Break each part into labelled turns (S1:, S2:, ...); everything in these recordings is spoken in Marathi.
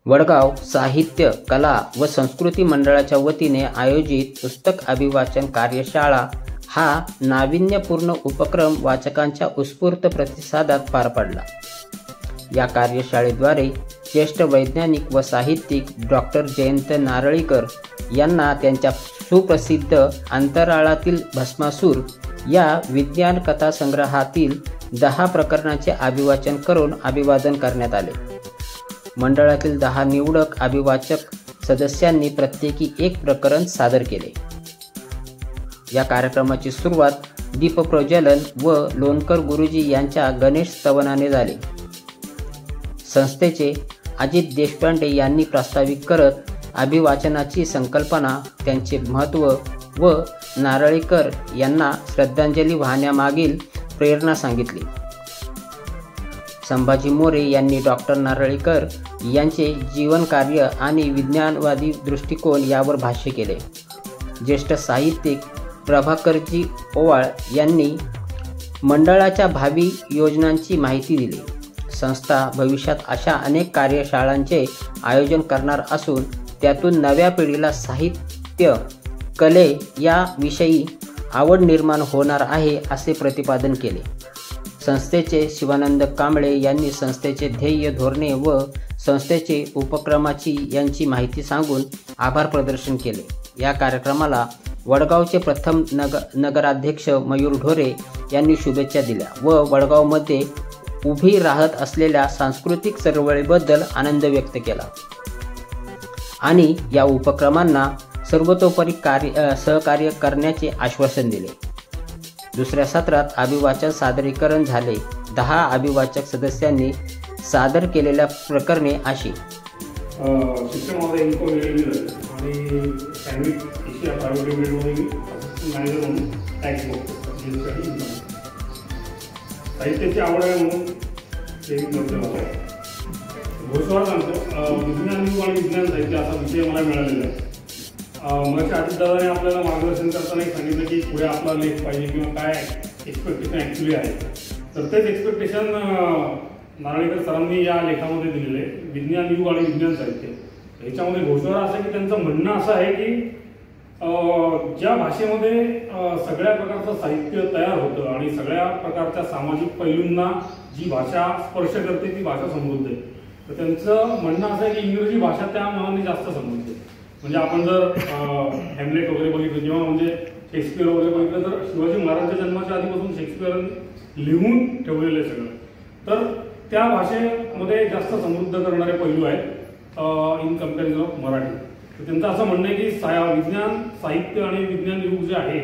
S1: वडगाव साहित्य कला व संस्कृती मंडळाच्या वतीने आयोजित पुस्तक अभिवाचन कार्यशाळा हा नाविन्यपूर्ण उपक्रम वाचकांच्या उत्स्फूर्त प्रतिसादात पार पडला। या कार्यशाळेद्वारे ज्येष्ठ वैज्ञानिक व साहित्यिक डॉक्टर जयंत नारळीकर यांना त्यांच्या सुप्रसिद्ध अंतराळातील भस्मासूर या विज्ञान कथा संग्रहातील 10 प्रकरणांचे अभिवाचन करून अभिवादन करण्यात आले। मंडळातील 10 निवडक अभिवाचक सदस्यांनी प्रत्येकी एक प्रकरण सादर केले। या कार्यक्रमाची सुरुवात दीपप्रज्वलन व लोणकर गुरुजी यांच्या गणेश स्तवनाने झाली। संस्थेचे अजित देशपांडे यांनी प्रास्ताविक करत अभिवाचनाची संकल्पना, त्यांचे महत्त्व व नारळीकर यांना श्रद्धांजली वाहण्यामागील प्रेरणा सांगितली। संभाजी मोरे यांनी डॉक्टर नारळीकर यांचे जीवन कार्य आणि विज्ञानवादी दृष्टिकोन यावर भाष्य केले। ज्येष्ठ साहित्यिक प्रभाकरजी ओवाळ यांनी मंडळाच्या भावी योजनांची माहिती दिली। संस्था भविष्यात अशा अनेक कार्यशाळांचे आयोजन करणार असून त्यातून नव्या पिढीला साहित्य कले या विषयी आवड निर्माण होणार आहे असे प्रतिपादन केले। संस्थेचे शिवानंद कांबळे यांनी संस्थेचे ध्येय, धोरणे व संस्थेचे उपक्रमाची यांची माहिती सांगून आभार प्रदर्शन केले। या कार्यक्रमाला वडगावचे प्रथम नगराध्यक्ष मयूर ढोरे यांनी शुभेच्छा दिल्या व वडगावमध्ये उभी राहत असलेल्या सांस्कृतिक चळवळीबद्दल आनंद व्यक्त केला आणि या उपक्रमांना सर्वतोपरी सहकार्य करण्याचे आश्वासन दिले। दुसऱ्या सत्रात अभिवाचन सादरीकरण झाले। 10 अभिवाचक सदस्यांनी सादर केलेल्या प्रकरणे अशी:
S2: शिक्षणामध्ये इन्कम मिळालेलं आणि सँडविच एशिया प्रायव्हेट लिमिटेडमध्ये मॅनेजर म्हणून टॅक्स बघतो। साहित्याची आवड आहे म्हणून घोषवार सांगतो। विज्ञान युग आणि विज्ञान साहित्य असा विषय मला मिळालेला आहे। मग अजितदादाने आपल्याला मार्गदर्शन करताना सांगितलं की पुढे आपला लेख पाहिजे किंवा काय एक्सपेक्टेशन ॲक्च्युली आहे, तर तेच एक्सपेक्टेशन नारळीकर सरांनी या लेखामध्ये दिलेलं आहे। विज्ञान युग आणि विज्ञान साहित्य ह्याच्यामध्ये घोषवार असं की त्यांचं म्हणणं असं आहे की ज्या भाषेमध्ये सगळ्या प्रकारचं साहित्य तयार होतं आणि सगळ्या प्रकारच्या सामाजिक पैलूंना जी भाषा स्पर्श करते ती भाषा समृद्ध आहे। तर त्यांचं म्हणणं असं आहे की इंग्रजी भाषा त्या मानाने जास्त समृद्ध आहे। म्हणजे आपण जर हॅमलेट वगैरे बघितलं किंवा म्हणजे शेक्सपियर वगैरे बघितलं तर शिवाजी महाराजांच्या जन्माच्या आधीपासून शेक्सपियरने लिहून ठेवलेलं आहे सगळं, तर त्या भाषेमध्ये जास्त समृद्ध करणारे पैलू आहेत इन कम्पॅरिझन ऑफ मराठी। तर त्यांचं असं म्हणणं आहे की विज्ञान साहित्य आणि विज्ञान युग जे आहे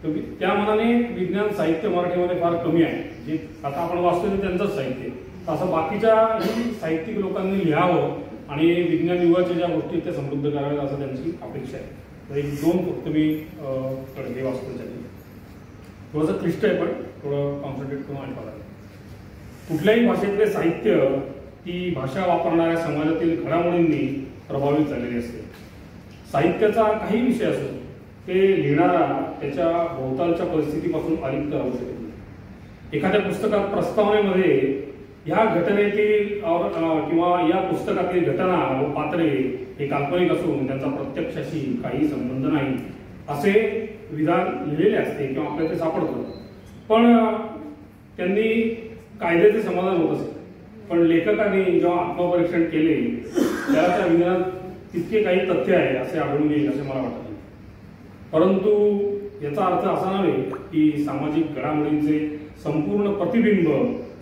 S2: तर त्या मानाने विज्ञान साहित्य मराठीमध्ये फार कमी आहे। जे आता आपण वाचतोय ते त्यांचंच साहित्य, असं बाकीच्या साहित्यिक लोकांनी लिहावं आणि विज्ञान युगाच्या ज्या गोष्टी त्या समृद्ध कराव्यात असं त्यांची अपेक्षा आहे। तर 1-2 फक्त मी हे वाचतो त्याच्यात थोडंसं क्लिष्ट आहे पण थोडं कॉन्सन्ट्रेट करून ऐकावं। कुठल्याही भाषेतले साहित्य ती भाषा वापरणाऱ्या समाजातील घडामोडींनी प्रभावित झालेली असते। साहित्याचा काही विषय असो ते लिहिणारा त्याच्या भोवतालच्या परिस्थितीपासून अलिप्त राहू शकत नाही। एखाद्या पुस्तकात प्रस्तावनेमध्ये ह्या घटनेतील किंवा या पुस्तकातील घटना व पात्रे हे काल्पनिक असून त्यांचा प्रत्यक्षाशी काही संबंध नाही असे विधान लिहिलेले असते किंवा आपल्याला ते सापडतं, पण त्यांनी कायद्याचे समाधान होत असे। पण लेखकाने जेव्हा आत्मपरीक्षण केले त्याला त्या विधानात तितके काही तथ्य आहे असे आढळून येईल असे मला वाटत नाही। परंतु याचा अर्थ असा नव्हे की सामाजिक घडामोडींचे संपूर्ण प्रतिबिंब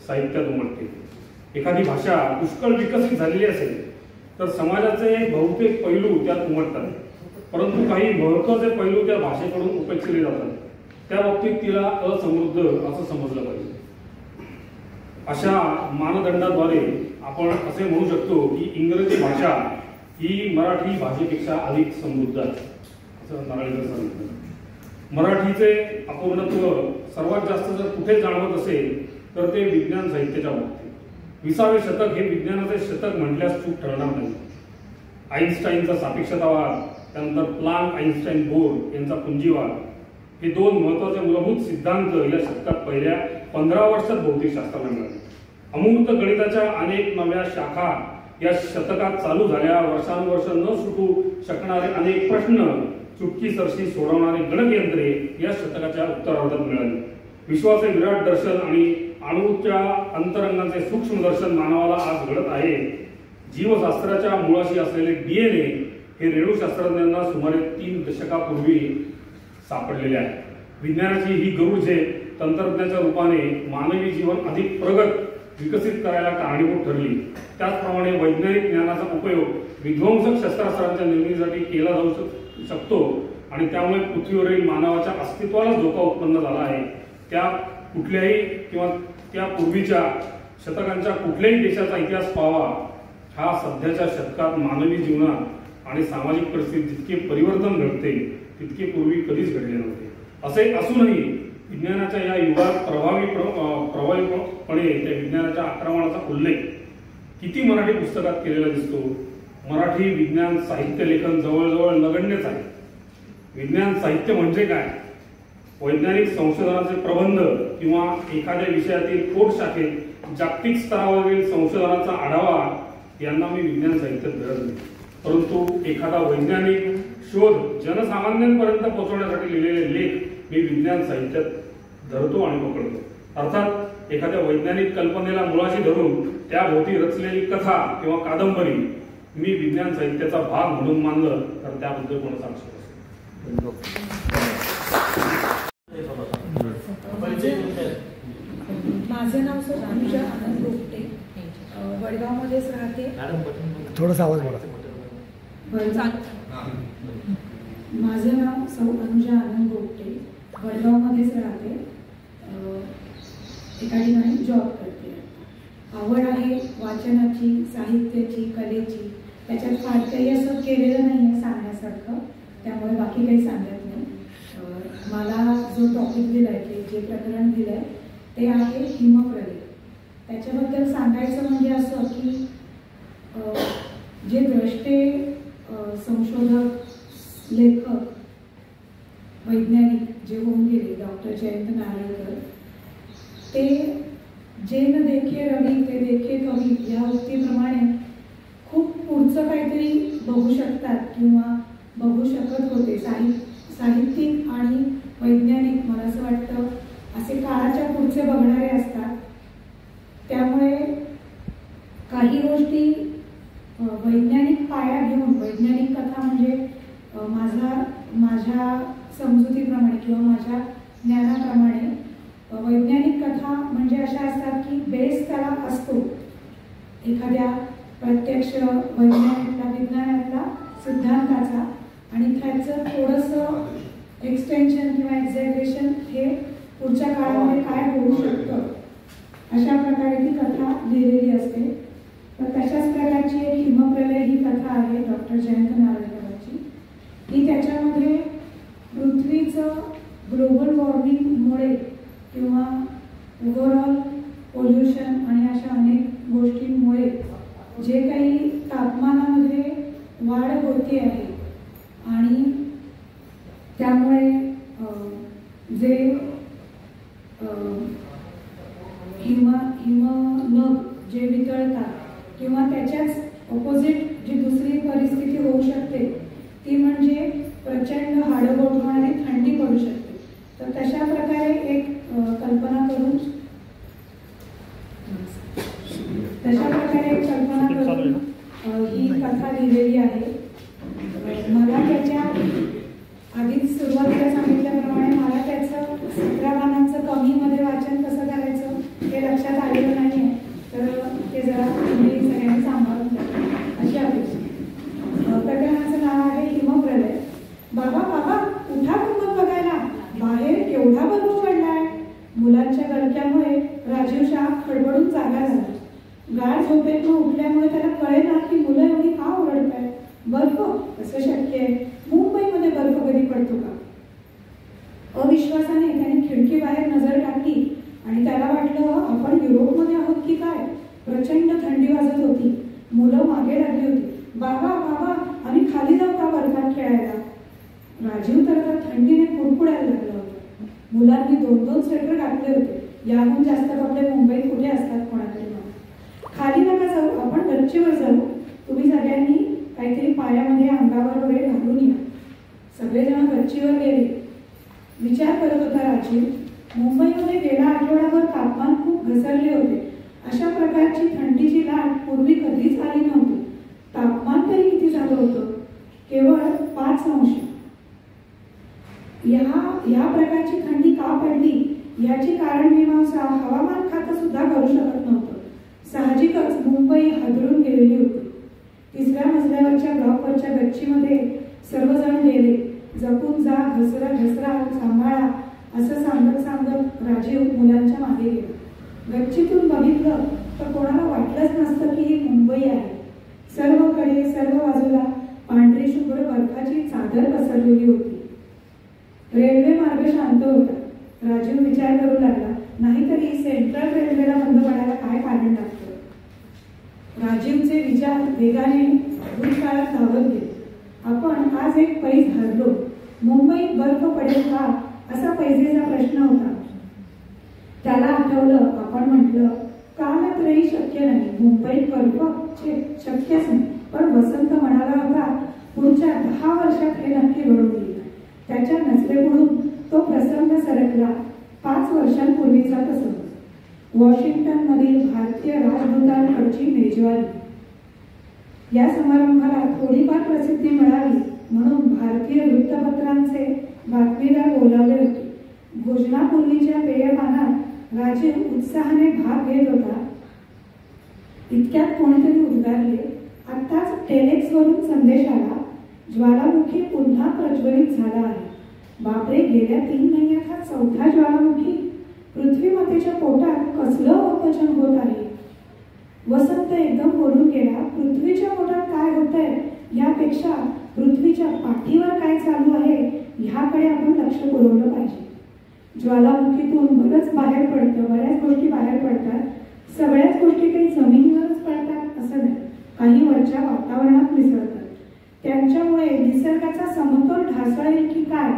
S2: साहित्यात उमटते। एखादी भाषा पुष्कळ विकसित झालेली असेल तर समाजाचे बहुतेक पैलू त्यात उमटतात, परंतु काही महत्त्वाचे पैलू त्या भाषेकडून उपेक्षिले जातात। त्या बाबतीत तिला असमृद्ध असं समजलं पाहिजे। अशा मानदंडाद्वारे आपण असे म्हणू शकतो की इंग्रजी भाषा ही मराठी भाषेपेक्षा अधिक समृद्ध आहे असं नारळीकर सांगितलं। मराठीचे अपूर्णत्व सर्वात जास्त जर कुठे जाणवत असेल तर ते विज्ञान साहित्याच्या बाबतीत। 20वे शतक हे विज्ञानाचे शतक म्हटल्यास चूक ठरणार नाही। आईन्स्टाईनचा सापेक्षतावाद, त्यानंतर प्लांक आईन्स्टाईन बोर यांचा पुंजीवाद हे 2 महत्त्वाचे मूलभूत सिद्धांत या शतकात पहिल्या 15 वर्षात भौतिकशास्त्राला मिळाले। अमूर्त गणिताच्या अनेक नव्या शाखा या शतकात चालू झाल्या वर्षानुवर्ष न सुटू शकणारे अनेक प्रश्न चुटकीसरशी सोडवणारे गणकयंत्रे या शतकाच्या उत्तरार्धात मिळाली. विश्वाचे विराट दर्शन आणि अणूच्या अंतरंगाचे सूक्ष्म दर्शन मानवाला आज घडत आहे. जीवशास्त्राच्या मुळाशी असलेले DNA हे रेणुशास्त्रज्ञांना सुमारे 3 दशकापूर्वी सापडलेले आहे. विज्ञानाची ही गरुड झेप तंत्रज्ञानाच्या रूपाने मानवी जीवन अधिक प्रगत विकसित करायला कारणीभूत ठरली. त्याचप्रमाणे वैज्ञानिक ज्ञानाचा उपयोग विध्वंसक शस्त्रास्त्रांच्या निर्मितीसाठी केला जाऊ शकतो आणि त्यामुळे पृथ्वीवरील मानवाच्या अस्तित्वाला धोका उत्पन्न झाला आहे. त्या कुठल्याही किंवा त्या पूर्वीच्या शतकांच्या कुठल्याही देशाचा इतिहास पाहावा, हा सध्याच्या शतकात मानवी जीवनात आणि सामाजिक परिस्थितीत जितके परिवर्तन घडते तितके पूर्वी कधीच घडले नव्हते. असे असूनही विज्ञानाच्या या युगात प्रभावीपणे त्या विज्ञानाच्या आक्रमणाचा उल्लेख किती मराठी पुस्तकात केलेला दिसतो. मराठी विज्ञान साहित्य लेखन जवळजवळ नगण्यच आहे. विज्ञान साहित्य म्हणजे काय? वैज्ञानिक संशोधनाचे प्रबंध किंवा एखाद्या विषयातील पोट शाखेत जागतिक स्तरावरील संशोधनाचा आढावा यांना मी विज्ञान साहित्यात धरत नाही. परंतु एखादा वैज्ञानिक शोध जनसामान्यांपर्यंत पोहोचवण्यासाठी लिहिलेले लेख मी विज्ञान साहित्यात धरतो आणि पकडतो. अर्थात एखाद्या वैज्ञानिक कल्पनेला मुळाशी धरून त्याभोवती रचलेली कथा किंवा कादंबरी मी विज्ञान साहित्याचा भाग म्हणून मानलं तर त्याबद्दल कोणाचा आक्षेप असेल.
S3: माझं नाव सर अनुजा आनंद गोपटे, वडगावमध्येच राहते.
S4: थोडासा आवाज बोला.
S3: माझं नाव सौ अनुजा आनंद गोपटे, वडगावमध्येच राहते. एका ठिकाणी जॉब करते. आवड आहे वाचनाची, साहित्याची, कलेची. त्याच्यात फार काही असं केलेलं नाही आहे सांगण्यासारखं, त्यामुळे बाकी काही सांगत नाही. मला जो टॉपिक दिला आहे, जे प्रकरण दिलं आहे ते आहे हिमप्रलय. त्याच्याबद्दल सांगायचं म्हणजे असं की जे द्रष्टे, संशोधक, लेखक, वैज्ञानिक जे होऊन गेले, डॉक्टर जयंत नारळीकर, ते जे न देखे रवी ते देखे कवी या उक्तीप्रमाणे खूप पुढचं काहीतरी बघू शकतात किंवा बघू शकत होते. साहित्यिक आणि वैज्ञानिक मला असं वाटतं असे काळाच्या पुढचे बघणारे असतात. त्यामुळे काही गोष्टी वैज्ञानिक पाया घेऊन, वैज्ञानिक कथा म्हणजे माझ्या समजुतीप्रमाणे किंवा माझ्या ज्ञानाप्रमाणे वैज्ञानिक कथा म्हणजे अशा असतात की बेस त्याला असतो एखाद्या प्रत्यक्ष विज्ञानातला सिद्धांताचा, आणि त्याचं थोडंसं एक्सटेन्शन किंवा एक्झॅग्रेशन हे पुढच्या काळामध्ये काय होऊ शकतं अशा प्रकारे ती कथा लिहिलेली असते. तर तशाच प्रकारची एक हिमप्रलय ही कथा आहे डॉक्टर जयंत नारळीकरांची. ही त्याच्यामध्ये पृथ्वीचं ग्लोबल वॉर्मिंगमुळे किंवा ओव्हरऑल पोल्युशन आणि अशा अनेक गोष्टींमुळे जे काही तापमानामध्ये वाढ होते आहे आणि त्यामुळे जे हिमनग जे वितळतात किंवा त्याच्याच ऑपोजिट जी दुसरी परिस्थिती होऊ शकते ती म्हणजे प्रचंड हाडं गोठवणारी थंडी पडू शकते. तर तशा प्रकारे एक कल्पना करून ही कथा लिहिलेली आहे. मला त्याच्या आधीच सुरुवातीला सांगितल्याप्रमाणे मला त्याचं 17 पानांचं कमीमध्ये वाचन कसं करायचं हे लक्षात आलेलं नाही आहे. तर ते जरा तुम्ही सगळ्यांनी सांभाळून द्या अशी अपेक्षा. प्रकरणाचं नाव आहे हिमप्रलय. बाबा बाबा उठा कुंभ बघायला, बाहेर केवढा बर्फ पडलाय. मुलांच्या गडक्यामुळे राजीवशा खडबडून जागा झाला. गाढ झोपेतून उठल्यामुळे त्याला कळेना की मुलं एवढी का ओरडतायत. बर्फ कसं शक्य आहे? मुंबईमध्ये बर्फ कधी पडतो का? अविश्वासाने त्याने खिडकी बाहेर नजर टाकली आणि त्याला वाटलं आपण युरोपमध्ये आहोत की काय. प्रचंड थंडी वाजत होती. मुलं मागे लागली होती. बाबा बाबा आम्ही खाली जाऊ का बर्फात खेळायला. राजीव तर थंडीने कुडकुडायला लागला होता. मुलांनी 2-2 स्वेटर घातले होते. याहून जास्त कपडे मुंबईत कुठे असतात कोणाकडे. खाली नका जाऊ, आपण गच्चीवर जाऊ, तुम्ही सगळ्यांनी काहीतरी पायामध्ये अंगावर वगैरे घालून या. सगळेजण गच्चीवर गेले. विचार करत होता राजीव, मुंबईमध्ये गेला आठवडाभर तापमान खूप घसरले होते. अशा प्रकारची थंडीची लाट पूर्वी कधीच आली नव्हती. तापमान तरी किती झालं होतं? केवळ 5 अंश. या प्रकारची थंडी का पडली याची कारणमीमांसा हवामान खातं सुद्धा करू शकत नव्हतं. साहजिकच मुंबई हादरून गेलेली होती. 3ऱ्या मजल्यावरच्या ब्लॉकवरच्या गच्चीमध्ये सर्वजण गेले. जपून जा, घसरा सांभाळा असं सांगत राजीव मुलांच्या मागे गेला. गच्चीतून बघितलं तर कोणाला वाटलंच नसतं की ही मुंबई आहे. सर्वकडे सर्व बाजूला पांढरी शुभ्र बर्फाची चादर पसरलेली होती. रेल्वे मार्ग शांत होता. राजीव विचार करू लागला, नाहीतरी सेंट्रल रेल्वेला बंद पडायला काय कारण लागतं. राजीवचे विचार वेगाने भूतकाळात धावत गेले. आपण आज एक पैज हरलो. मुंबईत बर्फ पडेल का असा पैजेचा प्रश्न होता. त्याला आठवलं, आपण म्हटलं कालत्रयी शक्य नाही, मुंबईत बर्फ शक्यच नाही. पण वसंत म्हणाला होता पुढच्या 10 वर्षात हे नक्की घडून येईल. त्याच्या नजरेपुढून तो प्रसंग सरकला. 5 वर्षांपूर्वीचा प्रसंग. वॉशिंग्टन मधील भारतीय राजदूतांकडची मेजवानी. या समारंभाला थोडीफार प्रसिद्धी मिळावी म्हणून भारतीय वृत्तपत्रांचे बातमीदार बोलावले होते. भोजनापूर्वीच्या पेयपानात राजीव उत्साहाने भाग घेत होता. इतक्यात कोणीतरी उद्गारले, आत्ताच टेलेक्सवरून संदेश आला, ज्वालामुखी पुन्हा प्रज्वलित झाला आहे. बापरे, गेल्या 3 महिन्यात हा 4था ज्वालामुखी. पृथ्वी मातेच्या पोटात कसलं अपचन होत आहे. वसंत एकदम बोलून गेला, पृथ्वीच्या पोटात काय होतंय यापेक्षा पृथ्वीच्या पाठीवर काय चालू आहे ह्याकडे आपण लक्ष पुरवलं पाहिजे. ज्वालामुखीतून बरंच बाहेर पडतं, बऱ्याच गोष्टी बाहेर पडतात. सगळ्याच गोष्टी काही जमिनीवरच पडतात असं नाही, काही वरच्या वातावरणात मिसळतात. त्यांच्यामुळे निसर्गाचा समतोल ढासळेल की काय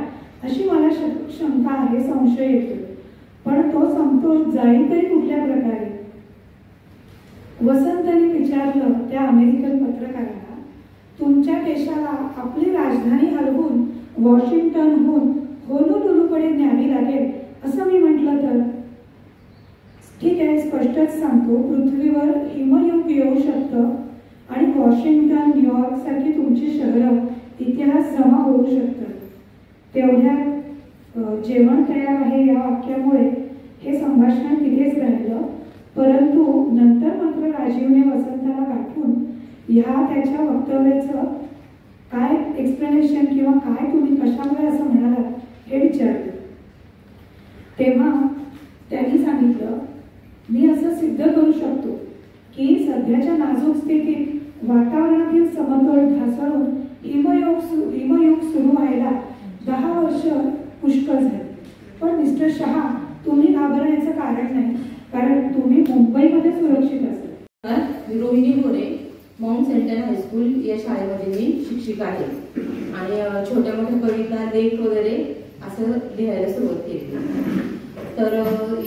S3: अशी मला शंका आहे, संशय येतो. पण तो समतोल जाईल तरी कुठल्या प्रकारे? वसंतने विचारलं त्या अमेरिकन पत्रकाराला, तुमच्या देशाला आपली राजधानी हलवून वॉशिंग्टनहून होनोलुलूकडे न्यावी लागेल असं मी म्हटलं तर? ठीक आहे, स्पष्टच सांगतो, पृथ्वीवर हिमयुग येऊ शकतं आणि वॉशिंग्टन, न्यूयॉर्क सारखी तुमची शहरं इतिहास जमा होऊ शकतात. तेवढ्यात जेवण तयार आहे या वाक्यामुळे हे संभाषण तिथेच राहिलं. परंतु नंतर मात्र राजीवने वसंताला गाठून त्याच्या वक्तव्याचं काय एक्सप्लेनेशन किंवा काय तुम्ही कशामुळे असं म्हणाला हे विचारलं. तेव्हा त्यांनी सांगितलं, मी असं सिद्ध करू शकतो की सध्याच्या नाजूक स्थितीत वातावरणातील समतोल ढासळून हिमयुग सुरू व्हायला 10 वर्ष पुष्कळ झाली. पण मिस्टर शहा, तुम्ही घाबरण्याचं कारण नाही, कारण तुम्ही मुंबईमध्ये सुरक्षित असाल.
S5: मी रोहिणी मोरे, माउंट सेंटन हायस्कूल या शाळेमध्ये मी शिक्षिका आहे आणि छोट्या मोठ्या कविता, लेख वगैरे असं लिहायला सुरुवात केली. तर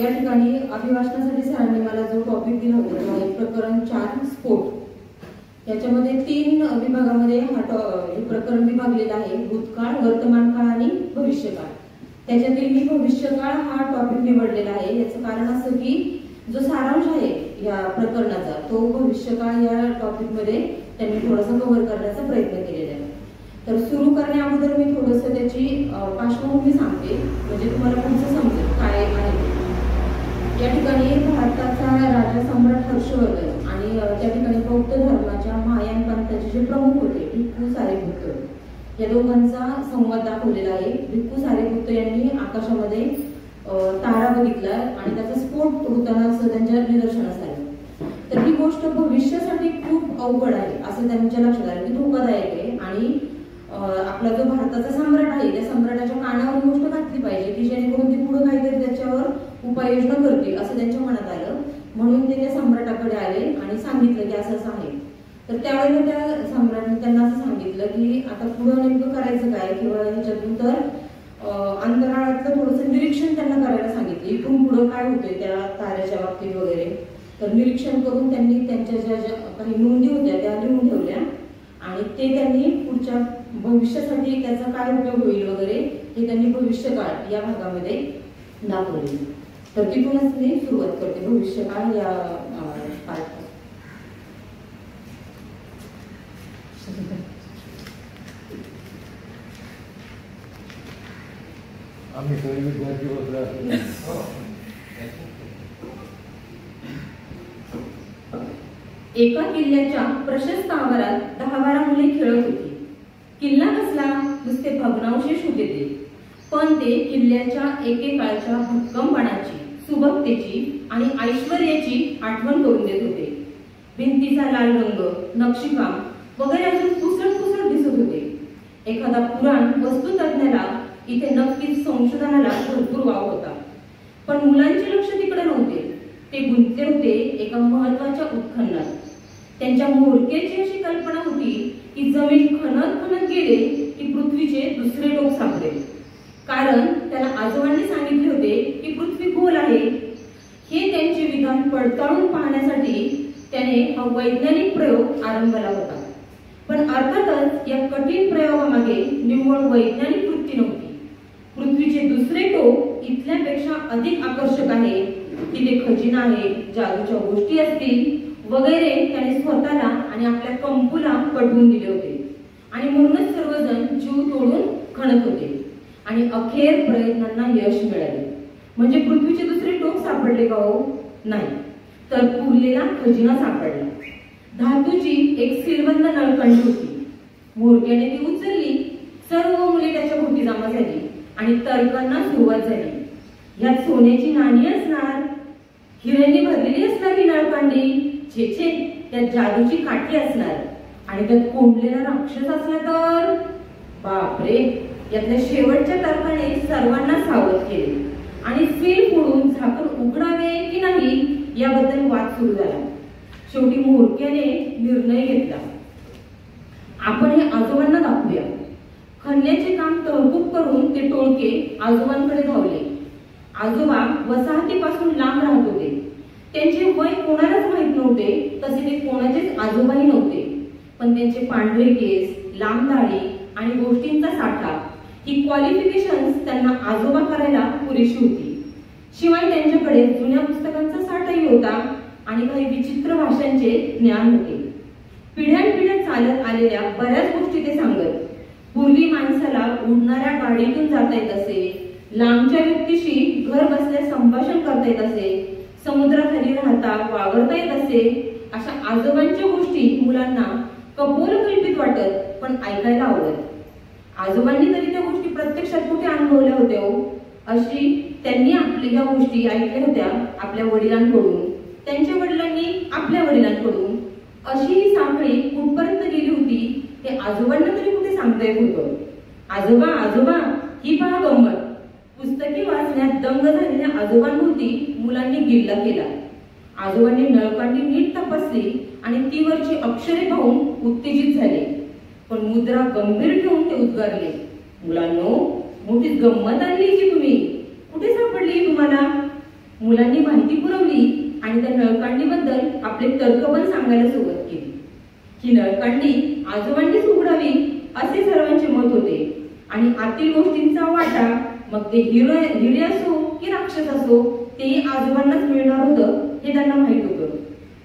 S5: या ठिकाणी अभिभाषणासाठी सरांनी मला जो टॉपिक दिला होता तो प्रकरण 4 स्फोट. याच्यामध्ये 3 विभागामध्ये हे प्रकरण विभागलेलं आहे, भूतकाळ, वर्तमान काळ आणि भविष्यकाळ. त्याच्यातील मी भविष्यकाळ हा टॉपिक निवडलेला आहे. याचं कारण असं की जो सारांश आहे या प्रकरणाचा तो भविष्यकाळ या टॉपिकमध्ये त्यांनी थोडासा कव्हर करण्याचा प्रयत्न केलेला आहे. तर सुरू करण्या अगोदर मी थोडंसं त्याची पार्श्वभूमी सांगते, म्हणजे तुम्हाला पुढचं समजेल काय आहे. या ठिकाणी भारताचा राजा सम्राट हर्षवर्धन आणि त्या ठिकाणी बौद्ध धर्माच्या महायान पंथाचे जे प्रमुख होते भिक्खू सारिपुत्त, या दोघांचा संवाद दाखवलेला आहे. भिक्खू सारिपुत्त यांनी आकाशामध्ये तारा बघितला आणि त्याचा स्फोट होताना असं त्यांच्या निदर्शनास आलं. तर ही गोष्ट भविष्यासाठी खूप अवघड आहे असं त्यांच्या लक्षात आलं की धोकादायक आहे आणि आपला जो भारताचा सम्राट आहे त्या सम्राटाच्या कानावर ही गोष्ट घातली पाहिजे की जेणेकरून ती पुढे काहीतरी त्याच्यावर उपाययोजना करतील असं त्यांच्या मनात आलं. म्हणून ते त्या सम्राटाकडे आले आणि सांगितलं की असं असं आहे. तर त्यावेळेला त्या सम्राटाने त्यांना असं सांगितलं की आता पुढं नेमकं करायचं काय किंवा ह्याच्यातून तर अंतराळातलं थोडंसं निरीक्षण त्यांना करायला सांगितलं, इथून पुढं काय होतंय त्या ताऱ्याच्या बाबतीत वगैरे. तर निरीक्षण करून त्यांनी त्यांच्या ज्या काही नोंदी होत्या त्या लिहून ठेवल्या आणि ते त्यांनी पुढच्या भविष्यासाठी त्याचा काय उपयोग होईल वगैरे हे त्यांनी भविष्यकाळ या भागामध्ये दाखवले. तर तिथूनच मी सुरुवात करते भविष्यकाळ या पार्ट.
S4: आम्ही सगळे विद्यार्थी बसलो.
S5: एका किल्ल्याच्या प्रशस्त आवारात 10-12 मुले खेळत होती. किल्ला कसला, नुसते भग्नावशेष होते ते, पण ते किल्ल्याच्या एकेकाळच्या भक्कमपणाची, सुबकतेची आणि ऐश्वर्याची आठवण करून देत होते. भिंतीचा लाल रंग, नक्षीकाम वगैरे अजून पुसट दिसत होते. एखादा पुराण वस्तुतज्ञाला इथे नक्कीच संशोधनाला भरपूर वाव होता. पण मुलांचे लक्ष तिकडे नव्हते. ते गुंतले होते एका महत्वाच्या उत्खननात. त्यांच्या म्होरक्याची अशी कल्पना होती की जमीन खणत गेले की पृथ्वीचे दुसरे टोक सापडेल. कारण त्याला आजोबांनी सांगितले होते की पृथ्वी गोल आहे. हे त्यांचे विधान पडताळून पाहण्यासाठी त्याने हा वैज्ञानिक प्रयोग आरंभला होता. पण अर्थातच या कठीण प्रयोगामागे निव्वळ वैज्ञानिक वृत्ती नव्हती. पृथ्वीचे दुसरे टोक इथल्यापेक्षा अधिक आकर्षक आहे, तिथे खजिना आहे, जादूच्या गोष्टी असतील वगैरे त्याने स्वतःला आणि आपल्या कंपूला पटवून दिले होते. आणि म्हणूनच सर्वजण जीव तोडून खणत होते आणि अखेर प्रयत्नांना यश मिळाले. म्हणजे पृथ्वीचे दुसरे टोक सापडले का हो? नाही, तर पुरलेला खजिना सापडला. धातूची एक श्रीमंत नळकंडी होती. म्होरक्याने ती उचलली. सर्व मुले त्याच्या भोवती जमा झाली आणि तर्कांना सुरुवात झाली. ह्यात सोन्याची नाणी असणार, हिऱ्यांनी भरलेली असणार ही नळकांडी, छे त्यात जादूची काठी असणार आणि त्यात कोंडलेला राक्षस असला तर बापरे. यातल्या शेवटच्या तर्काने सर्वांना सावध केले आणि सील फोडून झाकण उघडावे की नाही याबद्दल वाद सुरू झाला. शेवटी म्होरक्याने निर्णय घेतला, आपण हे आजोबांना दाखवूया. खणण्याचे काम तहकूब करून ते टोळके आजोबांकडे धावले. आजोबा वसाहतीपासून लांब राहत होते. त्यांचे वय कोणालाच माहित नव्हते, तसे ते कोणाचेच आजोबाही नव्हते. पण त्यांचे पांढरे केस, लांब दाढी आणि गोष्टींचा साठा ही क्वालिफिकेशन्स त्यांना आजोबा करायला पुरेशी होती. शिवाय त्यांच्याकडे जुन्या पुस्तकांचा साठाही होता आणि काही विचित्र भाषांचे ज्ञान होते. पिढ्यानपिढ्या चालत आलेल्या बऱ्याच गोष्टी ते सांगत. पूर्वी माणसाला उडणाऱ्या गाडीतून जाता येत असे, लांबच्या व्यक्तीशी घर बसल्या संभाषण करता येत असे, समुद्राखाली राहता वावरता येत असे. अशा आजोबांच्या गोष्टी मुलांना कपोलकल्पित वाटत पण ऐकायला आवडत. आजोबांनी तरी त्या गोष्टी प्रत्यक्षात कुठे अनुभवल्या होत्या हो? अशी त्यांनी आपल्या गोष्टी ऐकल्या होत्या आपल्या वडिलांकडून, त्यांच्या वडिलांनी आपल्या वडिलांकडून. अशी ही साखळी कुठपर्यंत गेली होती हे आजोबांना तरी कुठे सांगता येत होतं. आजोबा आजोबा ही पहा गंमत. पुस्तके वाचण्यात दंग झालेल्या आजोबांभोवती मुलांनी गिल्ला केला. आजोबांनी नळकांडी नीट तपासली आणि ती वरची अक्षरे पाहून उत्तेजित झाले. पण मुद्रा गंभीर ठेवून ते उद्गारले, मुलांनो, मोठीच गंमत आणली की तुम्ही. कुठे सापडली तुम्हाला? मुलांनी माहिती पुरवली आणि त्या नळकांडीबद्दल आपले तर्क पण सांगायला सुरुवात केली. ही नळकांडी आजोबांनीच उघडावी असे सर्वांचे मत होते आणि आतील गोष्टींचा वाटा, मग ते हिरे असो की राक्षस असो, तेही आजोबांनाच मिळणार होतं हे त्यांना माहित होतं.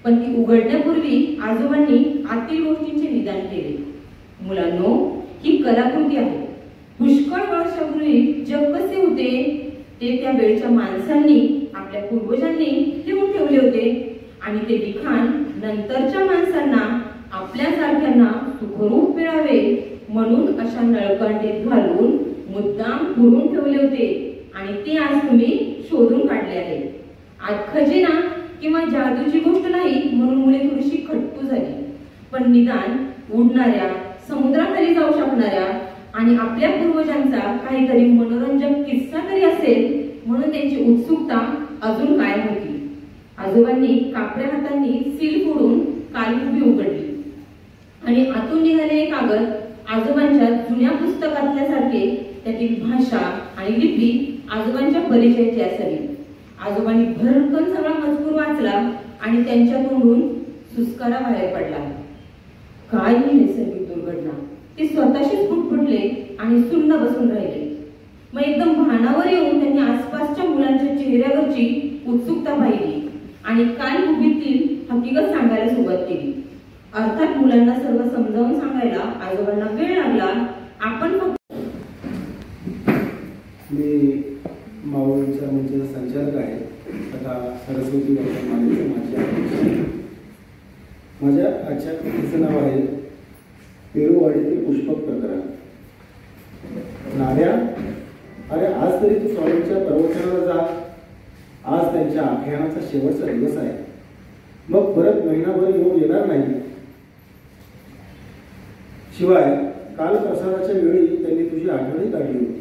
S5: पण ती उघडण्यापूर्वी आजोबांनी आतील गोष्टींचे निदान केले. मुलांनो, ही कलाकृती आहे. पुष्कळ वर्षापूर्वी जग कसे होते ते त्या वेळच्या माणसांनी, आपल्या पूर्वजांनी लिहून ठेवले होते आणि ते लिखाण नंतरच्या माणसांना, आपल्यासारख्यांना सुखरूप मिळावे म्हणून अशा नळकांडीत घालून मुद्दाम पुरून ठेवले होते आणि ते आज तुम्ही शोधून काढले आहे. आज खजिना किंवा जादूची गोष्ट नाही म्हणून मुले थोडीशी खट्टू झाली, पण निदान उडणाऱ्या, समुद्राखाली जाऊ शकणाऱ्या आणि आपल्या पूर्वजांचा काहीतरी मनोरंजक किस्सा तरी असेल म्हणून त्यांची उत्सुकता अजून कायम होती. आजोबांनी कापड्या हातांनी सील फोडून कालखुबी उघडली आणि आतून निघालेले कागद आजोबांच्या जुन्या पुस्तकातल्यासारखे त्यातील भाषा आणि लिपी आजोबांच्या परिचयाची असावी. आजोबांनी भरकन सगळा मजकूर वाचला आणि त्यांच्या तोंडून सुस्कारा बाहेर पडला. काय ही नैसर्गिक दुर्घटना. ते स्वतःशीच फुटफुटले आणि सुन्न बसून राहिले. मग एकदम भानावर येऊन त्यांनी आसपासच्या मुलांच्या चेहऱ्यावरची उत्सुकता पाहिली आणि काय गुपितील हकीकत सांगायला सुरुवात केली. अर्थात मुलांना सर्व समजावून सांगायला आजोबांना वेळ लागला. आपण
S6: मी मावळीच्या म्हणजे संचालक आहे तथा सरस्वती वर्तमानाचे माझे अध्यक्ष. माझ्या आजच्या कृतीचं नाव आहे पेरुवाडीतील पुष्पक प्रकरण. नाऱ्या, अरे आज तरी तू स्वामींच्या प्रवचनाला जा. आज त्यांच्या आख्यानाचा शेवटचा दिवस आहे. मग परत महिनाभर येणार नाही. शिवाय काल प्रसादाच्या वेळी त्यांनी तुझी आठवणी काढली होती.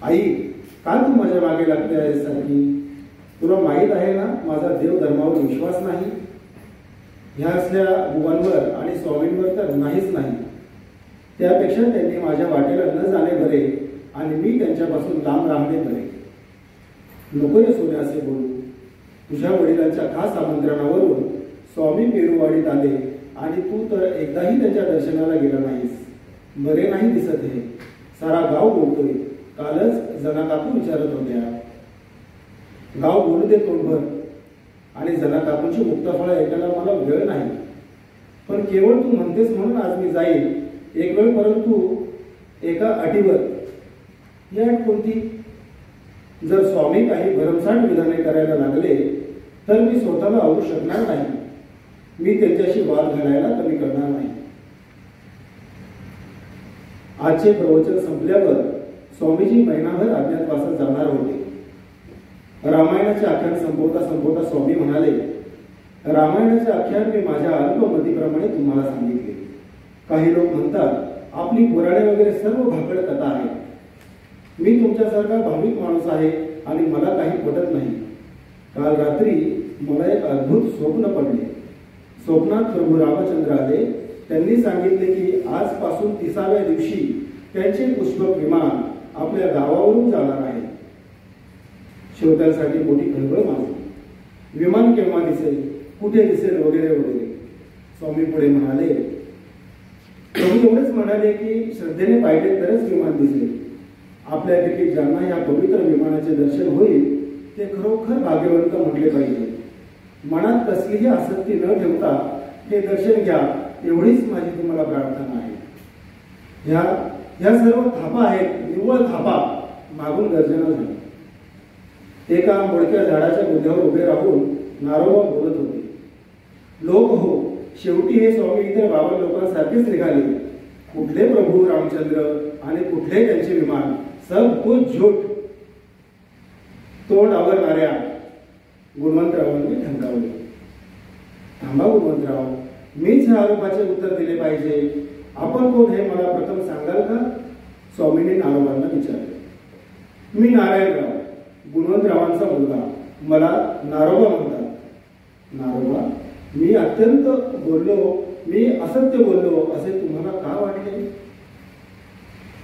S6: आई, का तू माझ्या मागे लागते आहेस सारखी? तुला माहीत आहे ना माझा देव धर्मावर विश्वास नाही. ह्या असल्या बुवांवर आणि स्वामींवर तर नाहीच नाही. त्यापेक्षा त्यांनी माझ्या वाटेला न जाणे बरे आणि मी त्यांच्यापासून लांब राहणे बरे. नको रे सोने असे बोलू. तुझ्या वडिलांच्या खास आमंत्रणावरून स्वामी पेरुवाडीत आले आणि तू तर एकदाही त्यांच्या दर्शनाला गेला नाहीस. बरे नाही दिसत हे. सारा गाव बोलतोय. कालच जना काकू विचारत होत्या. गाव बोलू दे तोंडभर. आणि जना काकूंची मुक्ताफळ ऐकायला मला वेळ नाही. पण केवळ तू म्हणतेस म्हणून आज मी जाईल एक वेळ, परंतु एका अटीवर. ही अट कोणती? जर स्वामी काही भरमसाठ विधाने करायला लागले तर मी स्वतःला आवरू शकणार नाही. मी त्यांच्याशी वाद घालायला कमी करणार नाही. आजचे प्रवचन संपल्यावर स्वामीजी महिनाभर अज्ञातवासात जाणार होते. रामायणाचे आख्यान संपवता स्वामी म्हणाले, रामायणाचे आख्यान मी माझ्या अल्पमतीप्रमाणे तुम्हाला सांगितले. काही लोक म्हणतात आपली पुराणे वगैरे सर्व भाकड कथा आहे. मी तुमच्यासारखा भाविक माणूस आहे आणि मला काही पटत नाही. काल रात्री मला एक अद्भुत स्वप्न पडले. स्वप्नात प्रभू रामचंद्र आले. त्यांनी सांगितले की आजपासून 30व्या दिवशी त्यांचे पुष्पक विमान आपल्या गावावरून जाणार आहे. श्रोत्यांसाठी मोठी खळबळ माजली. विमान केव्हा दिसेल, कुठे दिसेल वगैरे वगैरे. स्वामी पुढे म्हणाले, प्रभू एवढेच म्हणाले की श्रद्धेने पाहिले तरच विमान दिसेल. आपल्यापैकी ज्यांना या पवित्र विमानाचे दर्शन होईल ते खरोखर भाग्यवंत म्हटले पाहिजे. मनात कसलीही आसक्ती न ठेवता हे दर्शन घ्या एवढीच माझी तुम्हाला प्रार्थना आहे. ह्या सर्व थापा आहेत, निव्वळ थापा. मागून गर्जना झाली. एका मोडक्या झाडाच्या बुंध्यावर उभे राहून नारोबा बोलत होते. लोक हो, शेवटी हे स्वामी इतर बाबा लोकांसारखेच निघाले. कुठले प्रभू रामचंद्र आणि कुठले त्यांचे विमान, सब कुछ झूठ. तोंड आवरणाऱ्या गुणवंतरावांनी धमकावले. थांबा गुणवंतराव, मीच ह्या आरोपाचे उत्तर दिले पाहिजे. आपण कोण हे मला प्रथम सांगाल का? स्वामींनी नारोबांना विचारले. मी नारायणराव, गुणवंतरावांचा मुलगा. मला नारोबा म्हणतात. नारोबा, मी अत्यंत बोललो, मी असत्य बोललो असे तुम्हाला का वाटले?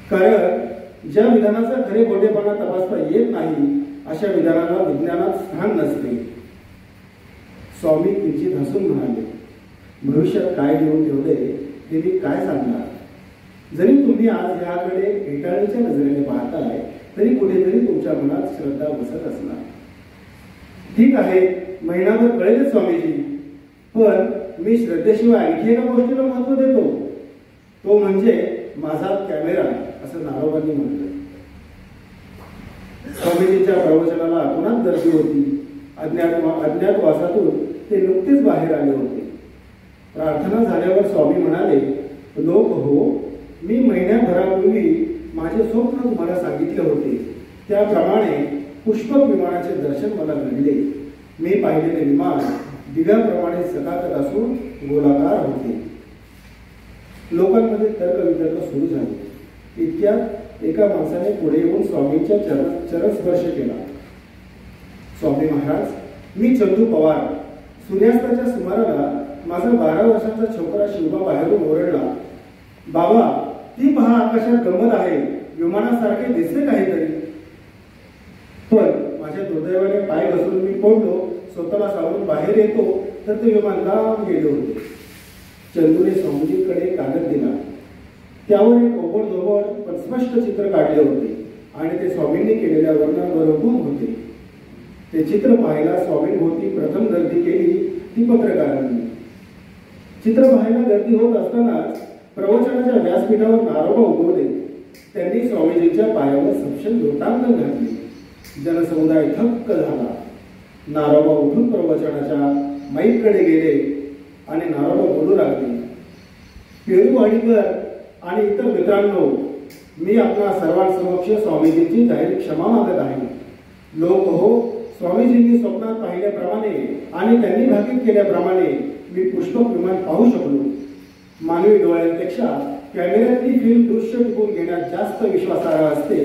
S6: कारण ज्या विधानाचा खरे खोटेपणा तपासता येत नाही अशा विधानाला विज्ञानात स्थान नसते. स्वामी किंचित हसून म्हणाले, भविष्यात काय घेऊन ठेवले हे मी काय सांगणार. जरी तुम्ही आज याकडे फेटाळीच्या नजरेने पाहताय तरी कुठेतरी तुमच्या मनात श्रद्धा बसत असणार. ठीक आहे, महिनाभर कळेल स्वामीजी, पण मी श्रद्धेशिवाय आणखी एका गोष्टीला महत्व देतो. तो म्हणजे माझा कॅमेरा, असं नारोबांनी म्हटलं. स्वामीजींच्या प्रवचनाला पुन्हा गर्दी होती. अज्ञातवासातून ते नुकतेच बाहेर आले होते. प्रार्थना झाल्यावर स्वामी म्हणाले, लोक हो, मी महिन्याभरापूर्वी माझे स्वप्न तुम्हाला सांगितले होते. त्याप्रमाणे पुष्पक विमानाचे दर्शन मला घडले. मी पाहिलेले विमान दिव्याप्रमाणे चकाकत असून गोलाकार होते. लोकांमध्ये तर्कवितर्क सुरू झाले. इतक्यात एका माणसाने पुढे येऊन स्वामींच्या चरणस्पर्श केला. स्वामी महाराज, मी चंदू पवार. सूर्यास्ताच्या सुमाराला माझा 12 वर्षाचा छोकरा शिवबा बाहेरून ओरडला, बाबा ती पहा आकाशात गंमत आहे, विमानासारखे दिसते काहीतरी. पण माझ्या दुर्दैवाने पाय घसरून मी पडलो. स्वतःला सावरून बाहेर येतो तर ते विमान लांब गेले होते. चंदूने स्वामीजींकडे कागद दिला. त्यावर एक ओबडधोबड पण स्पष्ट चित्र काढले होते आणि ते स्वामींनी केलेल्या वर्णनावर हुकूम होते. ते चित्र पाहायला स्वामींभोवती प्रथम गर्दी केली ती पत्रकारांनी. चित्र पाहायला गर्दी होत असताना प्रवचनाच्या व्यासपीठावर नारोबा उगवले. त्यांनी स्वामीजींच्या पायावर सपशेल लोटांगण घातले. जनसमुदाय थक्क झाला. नारोबा उठून प्रवचनाच्या माईककडे गेले आणि नारोबा बोलू लागले. पेरू वाडीकर आणि इतर मित्रांनो, मी आपल्या सर्वांसमक्ष स्वामीजींची जाहीर क्षमा मागत आहे. लोक हो, स्वामीजींनी स्वप्नात पाहिल्याप्रमाणे आणि त्यांनी भाकीत केल्याप्रमाणे मी पुष्पक विमान पाहू शकलो. मानवी डोळ्यांपेक्षा कॅमेऱ्यातली फिल्म दृश्य टिकून घेण्यात जास्त विश्वासार्ह असते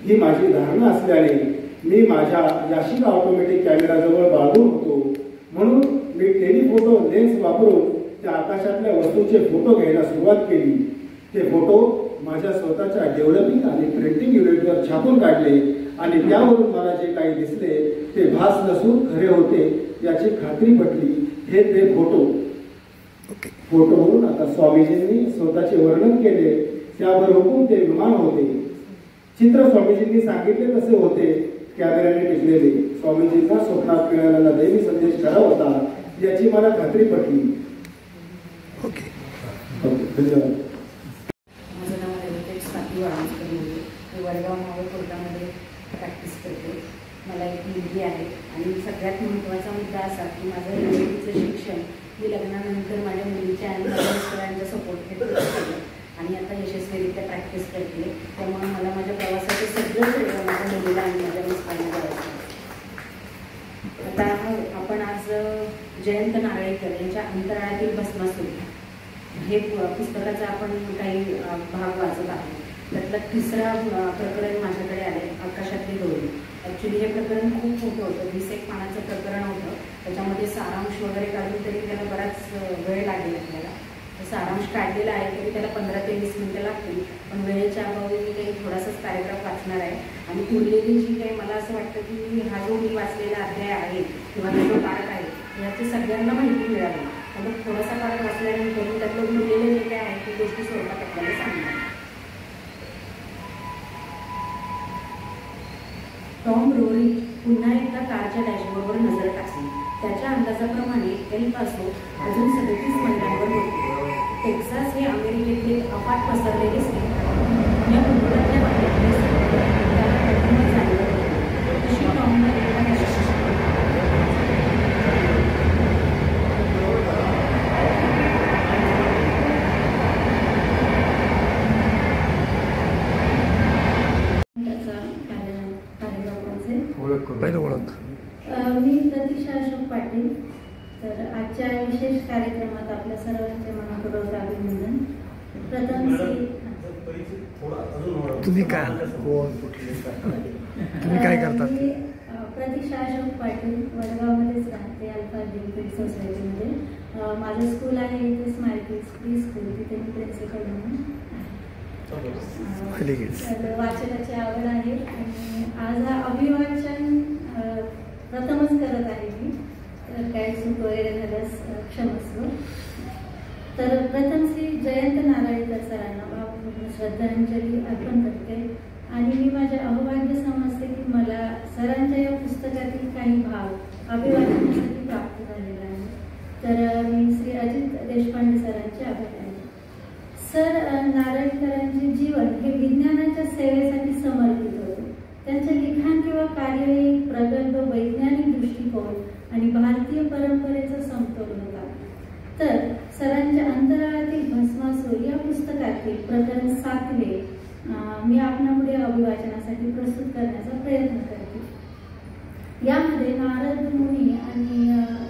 S6: ही माझी धारणा असल्याने मी माझ्या याशिका ऑटोमॅटिक कॅमेराजवळ बाळगून होतो. म्हणून मी टेलिफोटो लेन्स वापरून त्या आकाशातल्या वस्तूंचे फोटो घ्यायला सुरुवात केली. ते फोटो माझ्या स्वतःच्या डेव्हलपिंग आणि प्रिंटिंग युनिटवर छापून काढले आणि त्यावरून मला जे काही दिसले ते भास नसून खरे होते याची खात्री पटली. हे ते फोटोवरून आता स्वामीजींनी स्वतःचे वर्णन केले. त्यावर हुकूम ते विमान होते. चित्र स्वामीजींनी सांगितले तसे होते. कॅमेऱ्याने टिकलेले. स्वामीजींना स्वप्नात मिळालेला दैवी संदेश खरा होता याची मला खात्री पटली. धन्यवाद.
S7: माझं नाव रेवतेश स्वाती वाळुंजकर आहे. मी वडगाव मावळ कोर्टामध्ये प्रॅक्टिस करते. मला एक मुलगी आहे आणि सगळ्यात महत्त्वाचा मुद्दा असा की माझं इंग्रजीचं शिक्षण मी लग्नानंतर माझ्या मुलीच्या आणि माझ्या मिस्टरांच्या सपोर्ट केलं आणि आता यशस्वीरित्या प्रॅक्टिस करते. त्यामुळे मला माझ्या प्रवासाचं सगळं श्रेय माझ्या मुलीला आणि माझ्या मिस्टरांना द्यायचं. आता आपण आज जयंत नारळीकर यांच्या अंतराळातील भस्मासूर हे पुस्तकाचा आपण काही भाग वाचत आहोत. त्यातलं तिसरा प्रकरण माझ्याकडे आले, आकाशातली दोरी. ॲक्च्युली हे प्रकरण खूप मोठं होतं. 20 एक पानाचं प्रकरण होतं. त्याच्यामध्ये सारांश वगैरे काढून तरी त्याला बराच वेळ लागेल आपल्याला. सारांश काढलेला आहे तरी त्याला 15 ते 20 मिनटं लागतील. पण वेळेच्या अभावी मी काही थोडासाच पॅरेग्राफ वाचणार आहे आणि उरलेली जी काही मला असं वाटतं की हा जो मी वाचलेला अध्याय आहे किंवा जो पार्ट आहे याची सगळ्यांना माहिती मिळावी. मग थोडासा पार्ट वाचल्यानंतर मी त्यातलं उरलेले जे काय आहे ते गोष्टी स्वरूपात आपल्याला सांगणार. टॉम रोरी पुन्हा एकदा कारच्या डॅशबोर्डवर नजर टाकली. त्याच्या अंदाजाप्रमाणे एल पासो अजून 37 मैलांवर होते. टेक्सास हे अमेरिकेतले अफाट पसरलेले स्टेट आहे. या भूगोलाच्या बाहेर त्याला प्रथमच जाणवलं होतं. तशी टॉमला
S8: मी प्रतीक्षा अशोक पाटील. तर आजच्या विशेष कार्यक्रमात आपल्या सर्वांचे मनपूर्वक अभिनंदन. प्रथम
S4: तुम्ही काय करतात?
S8: मी प्रतीक्षा अशोक पाटील वडगावमध्येच राहते, अल्फा डिग्री सोसायटीमध्ये. माझं स्कूल आहे इथे स्माईल प्री स्कूल, तिथे मी प्रिन्सिपल म्हणून. वाचनाची आवड आहे आणि आज हा अभिवाचन प्रथमच करत आहे मी. तर काय चूक वगैरे झाल्यास क्षमस्व. तर प्रथम श्री जयंत नारळीकर सरांना भावपूर्ण श्रद्धांजली अर्पण करते आणि मी माझे अहोभाग्य समजते की मला सरांच्या या पुस्तकातील काही भाग अभिवाचनासाठी प्राप्त झालेला आहे. तर मी श्री अजित देशपांडे सरांचे आभारी आहे. सर नारळीकरांचे जीवन हे विज्ञानाच्या सेवेसाठी समर्पित होते. त्यांचे लिखाण किंवा कार्य हे प्रगल्भ वैज्ञानिक दृष्टिकोन आणि भारतीय परंपरेचा समतोल होता. तर सरांच्या अंतराळातील भस्मासूर या पुस्तकातील प्रकरण 7 मी आपणापुढे अभिवाचनासाठी प्रस्तुत करण्याचा प्रयत्न करते. यामध्ये नारद मुनी आणि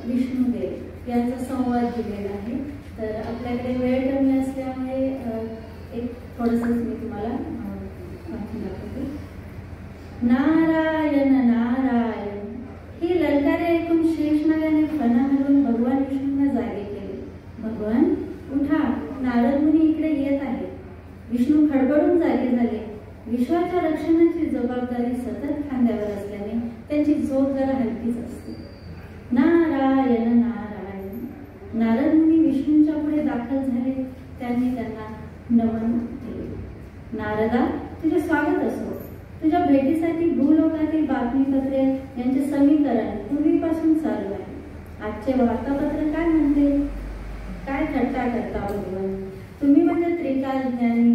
S8: विष्णुदेव यांचा संवाद दिलेला आहे. तर आपल्याकडे वेळ कमी असल्यामुळे एक थोडंसंच मी तुम्हाला वाचून दाखवते. नारायण नारायण ही ललकारे ऐकून शेषनागाने फणा हलवून भगवान विष्णूंना जागे केले. भगवान उठा, नारद मुनी इकडे येत आहेत. विष्णू खडबडून जागे झाले. विश्वाच्या रक्षणाची जबाबदारी सतत खांद्यावर असल्याने त्यांची झोप जरा हलकीच असते. ना नारायण नारायण. नारद मुनी विष्णूंच्या पुढे दाखल झाले. त्यांनी त्यांना नमन केले. नारदा, तुझे स्वागत असो. तुझ्या भेटीसाठी भूलोकातील बातमीपत्रे यांचे समीकरण पूर्वीपासून चालू आहे. आजचे वार्तापत्र काय म्हणते? काय थट्टा करता भगवान? तुम्ही म्हणजे त्रिकाल ज्ञानी.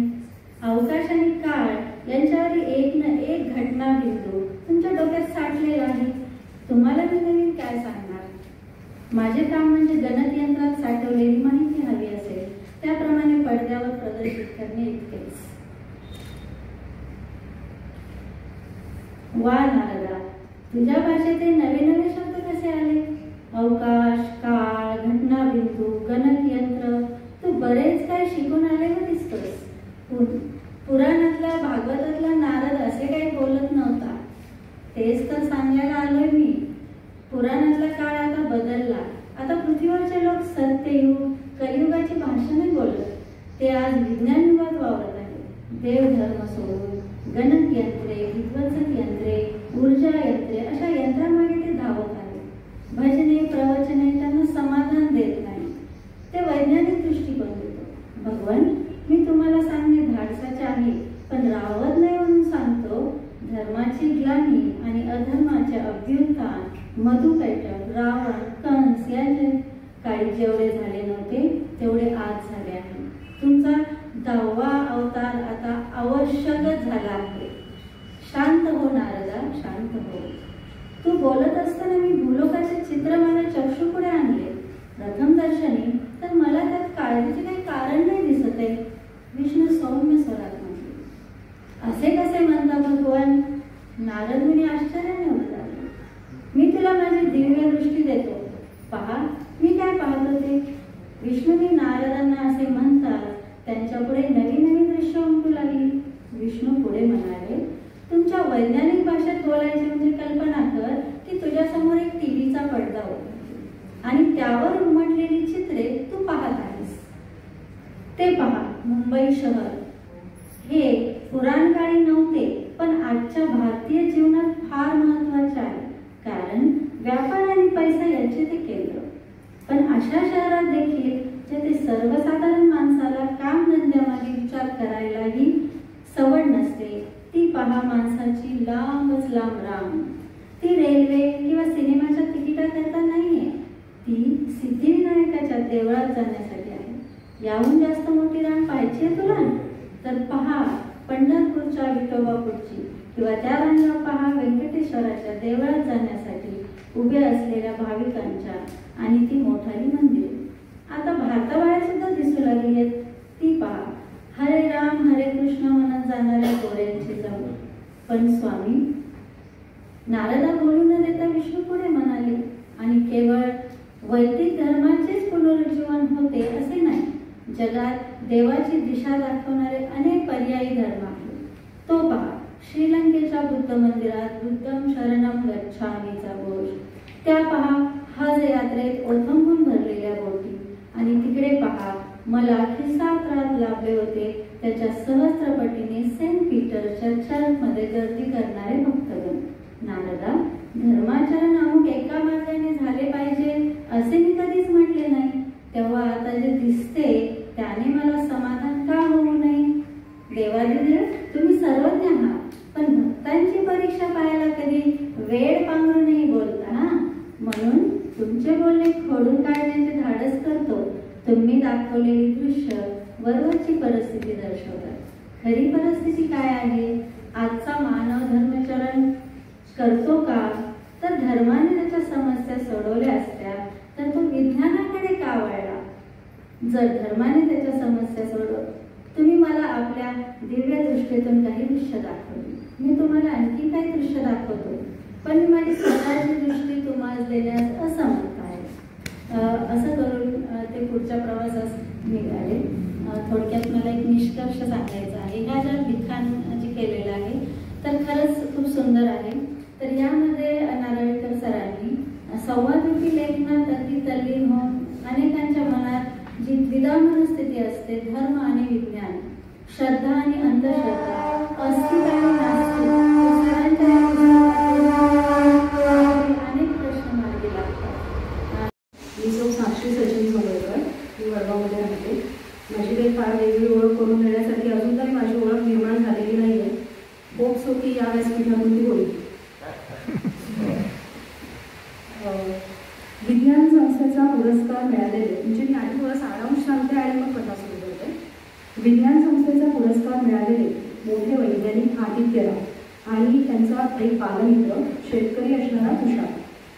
S8: अवकाश आणि काळ यांच्यावर एक न एक घटना बिंदू तुमच्या डोक्यात साठलेला आहे. तुम्हाला मी नवीन काय सांगणार? माझे काम म्हणजे गणकयंत्रात साठवलेली माहिती हवी असेल त्याप्रमाणे पडद्यावर प्रदर्शित करणे इतकेच. वा नारदा, तुझ्या भाषेत हे नवे नवे शब्द कसे आले? अवकाश, काळ, घटनाबिंदू, गणकयंत्र, तू बरेच काय शिकून आलेला दिसतोस. पुराणातला भागवतातला नारद असे काही बोलत नव्हता. तेच तर सांगायला आलोय मी. पुराणातला काळ आता बदलला. आता पृथ्वीवरचे लोक सत्ययुग, कलियुगाची भाषा नाही बोलत. ते आज विज्ञान युगात वावरत आहे. देवधर्म सोडून गणकयंत्रे, विध्वंसक यंत्रे, ऊर्जा यंत्रे अशा यंत्रामागे ते धावत आहे. भजने, प्रवचने त्यांना समाधान देत नाही. ते वैज्ञानिक दृष्टिकोन देतो. भगवान, मी तुम्हाला सांगणे धाडसाचे आहे, पण रावत नाही म्हणून सांगतो. धर्माची ग्लानी आणि अधर्माचे अभ्युत्थान मधुकैटभ, रावण, कंस यांचे काळी जेवढे झाले नव्हते तेवढे आज झाले आहे. तुमचा 10वा अवतार आता आवश्यकच झाला आहे. शांत हो नारदा, शांत हो. तू बोलत असताना मी भूलोकाचे चित्र माझ्या चक्षुपुढे आणले. प्रथम दर्शनी तर मला त्यात काळजीचे काही कारण नाही दिसत आहे. विष्णू सौम्य स्वरात म्हटले. असे कसे म्हणता भगवान? नारद मुनी आश्चर्याने उतरले. मी तुला माझी दिव्य दृष्टी देतो. पहा मी काय पाहत होते. विष्णूंनी नारदांना असे म्हणतात त्यांच्या पुढे नवीन नवीन दृश्य उमटू लागली. विष्णू पुढे म्हणाले, तुमच्या वैज्ञानिक भाषेत बोलायचे म्हणजे कल्पना कर की तुझ्यासमोर एक टीव्हीचा पडदा होता आणि त्यावर उमटलेली चित्रे तू पाहत आहेस. ते पहा, मुंबई शहर हे पुराणकाळी नव्हते, पण आजच्या भारतीय जीवनात फार महत्वाचे आहे. कारण व्यापार आणि पैसा याचे ते केंद्र. पण अशा शहरात देखील जेथे सर्वसाधारण माणसाला कामधंद्यामागे विचार करायलाही सवड नसते, ती पहा माणसाची लांबच लांब रांग. ती रेल्वे किंवा सिनेमाच्या तिकिटाकरता नाहीये. ती सिद्धिविनायकाच्या देवळात जाण्यासाठी आहे. याहून जास्त मोठी रांग पाहिजे तुला तर पहा पंढरपूरच्या विठोबापूरची, किंवा त्या रांगा पहा व्यंकटेश्वराच्या देवळात जाण्यासाठी उभ्या असलेल्या भाविकांच्या. आणि ती मोठाली मंदिरे आता भारताबाहेर सुद्धा दिसू लागली आहेत. ती पहा हरे राम हरे कृष्ण म्हणत जाणाऱ्या गोऱ्यांची जमू. पण स्वामी, नारदा बोलू न देता विष्णू पुढे म्हणाले, आणि केवळ वैदिक धर्माचेच पुनरुज्जीवन होते असे नाही. जगात देवाची दिशा दाखवणारे अनेक पर्यायी धर्म आहेत. तो पहा श्रीलंकेच्या बुद्ध मंदिरात बुद्धम शरणम गच्छामीचा घोष. त्या पहा हज यात्रेत ओथंबून भरलेल्या बोटी. आणि तिकडे पहा मला खिस्सात्रात लाभले होते त्याच्या सहस्त्रपटीने सेंट पीटरच्या चर्चमध्ये गर्दी करणारे भक्तगण. नारदा, धर्माचरण अमुक एका मार्गाने झाले पाहिजे असे मी कधीच म्हटले नाही. तेव्हा आता जे दिसते त्याने मला समाधान का होऊ नये? देवादिदेव, तुम्ही सर्वज्ञ आहात, पण भक्तांची परीक्षा पाहायला कधी वेळ पांघरूनही बोलता ना. म्हणून तुमचे बोलणे खोडून काढण्याचे धाडस करतो. तुम्ही दाखवलेली दृश्य वरवरची परिस्थिती दर्शवतात. खरी परिस्थिती काय आहे? आजचा मानव धर्मचरण करतो का? तर धर्माने त्याच्या समस्या सोडवल्या असत्या तर तो विज्ञानाकडे का वळला? जर धर्माने त्याच्या समस्या सोडव. तुम्ही मला आपल्या दिव्य दृष्टीतून काही दृश्य दाखवली. मी तुम्हाला आणखी काही दृश्य दाखवतो, पण मी माझी स्वतःची दृष्टी तुम्हाला देण्यास असमर्थ आहे. असं करून ते पुढच्या प्रवासास निघाले. थोडक्यात मला एक निष्कर्ष सांगायचा आहे. ह्या ज्या लिखाण जे केलेलं आहे तर खरंच खूप सुंदर आहे. तर यामध्ये नारळीकर सरांनी संवादरूपी लेखनात अगदी तल्लीन होऊन अनेकांच्या मनात जी द्विधा मनस्थिती असते, धर्म आणि विज्ञान, श्रद्धा आणि अंधश्रद्धा, अस्तिक आणि नास्तिक, सरांच्या अनेक प्रश्न मार्गी लागतात.
S9: विज्ञान संस्थेचा पुरस्कार मिळालेले मोठे वैज्ञानिक आदित्यराव आणि त्यांचा एक बालमित्र शेतकरी असणारा तुषार,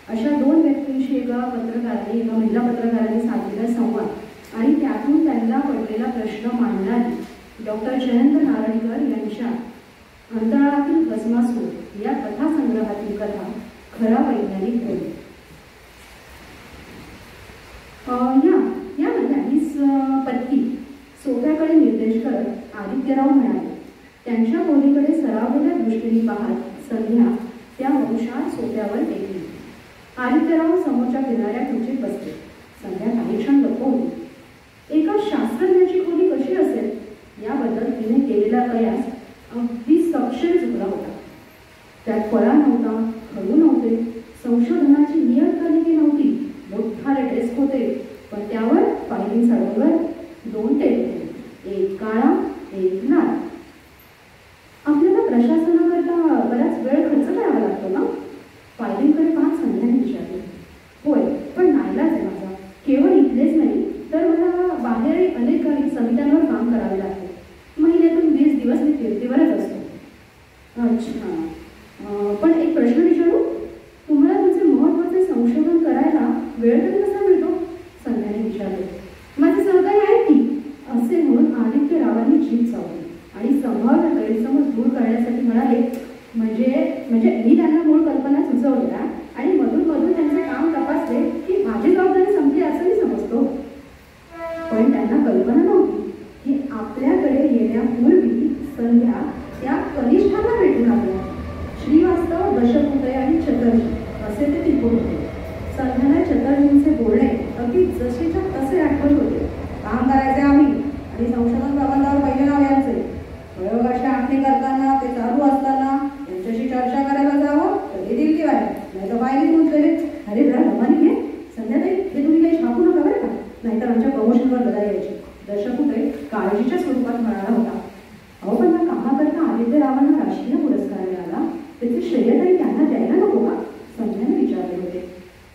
S9: अशा 2 व्यक्तींशी एका महिला पत्रकारांनी साधलेला संवाद आणि त्यातून त्यांना पडलेला प्रश्न मांडणारी डॉक्टर जयंत नारळीकर यांच्या अंतराळातील भस्मासूर या कथासंग्रहातील कथा खरा वैज्ञानिक बोल. यामध्ये हीच पत्की सोफ्याकडे निर्देश करत आदित्यराव म्हणाले. त्यांच्या बोलीकडे सरावलेल्या दृष्टीने पाहत संध्या त्या वंशात सोफ्यावर टेकली. आदित्यराव समोरच्या फिरणाऱ्या खुर्चीत बसले. संध्या काही क्षण लपवली. एका शास्त्रज्ञाची खोली कशी असेल याबद्दल तिने केलेला कयास अगदी सपशेल चुकला होता. त्यात फळा नव्हता, खडू नव्हते, संशोधनाची नियतकालिके नव्हती, मोठाले डेस्क होते, पण त्यावर फायलिंग साडूवर 2 टेप होते, एक काळा एक लाल. आपल्याला प्रशासनाकरता बराच वेळ खर्च करावा लागतो ना? फायलिंगकडे पाहत संध्याने विचारले. होय, पण नाईलाज आहे माझा. केवळ इथलेच नाही तर मला बाहेरही अनेक समित्यांवर काम करावे लागते. महिन्यातून 20 दिवस मी फिरतीवरच असतो. अच्छा, पण एक प्रश्न विचारू? तुम्हाला तुमचे महत्त्वाचे संशोधन करायला वेळ तरी कसा मिळतो? संध्याने विचारले. माझे सहकारी आहेत की, असे म्हणून आदित्यरावांनी जीभ चावली आणि संभाव्य गैरसमज दूर करण्यासाठी म्हणाले, म्हणजे मी त्यांना मूळ कल्पना सुचवल्या आणि मधून त्यांचे काम तपासले की माझी जबाबदारी संपली असं मी समजतो. पण त्यांना कल्पना नव्हती की आपल्याकडे येण्यापूर्वी संध्या त्या कनिष्ठांना भेटून आल्या. श्रीवास्तव, दशपुते आणि चटर्जी असे ते टिकून होते. संध्याला चटर्जींचे बोलणे अगदी जसेच्या तसे आठवत होते. काम करायचे आम्ही आणि संशोधन प्रबंधावर पहिले नाव यायचे. प्रयोगाची आखणी करताना ते चालू असताना त्यांच्याशी चर्चा करायला जावं तर ते दिल किंवा नाही तर पाहिजे गुंतलेले. अरे जरा दमानी घे संध्याताई, हे तुम्ही काही छापू नका बरं का, नाहीतर आमच्या प्रमोशनवर गदा यायची. दशपुते काळजीच्या स्वरूपात म्हणाला होता. अहो, पण त्या कामाकरता आदित्यरावांना राष्ट्रीय पुरस्कार मिळाला, त्याचे श्रेय तरी त्यांना द्यायला नको का? संध्याने विचारले होते.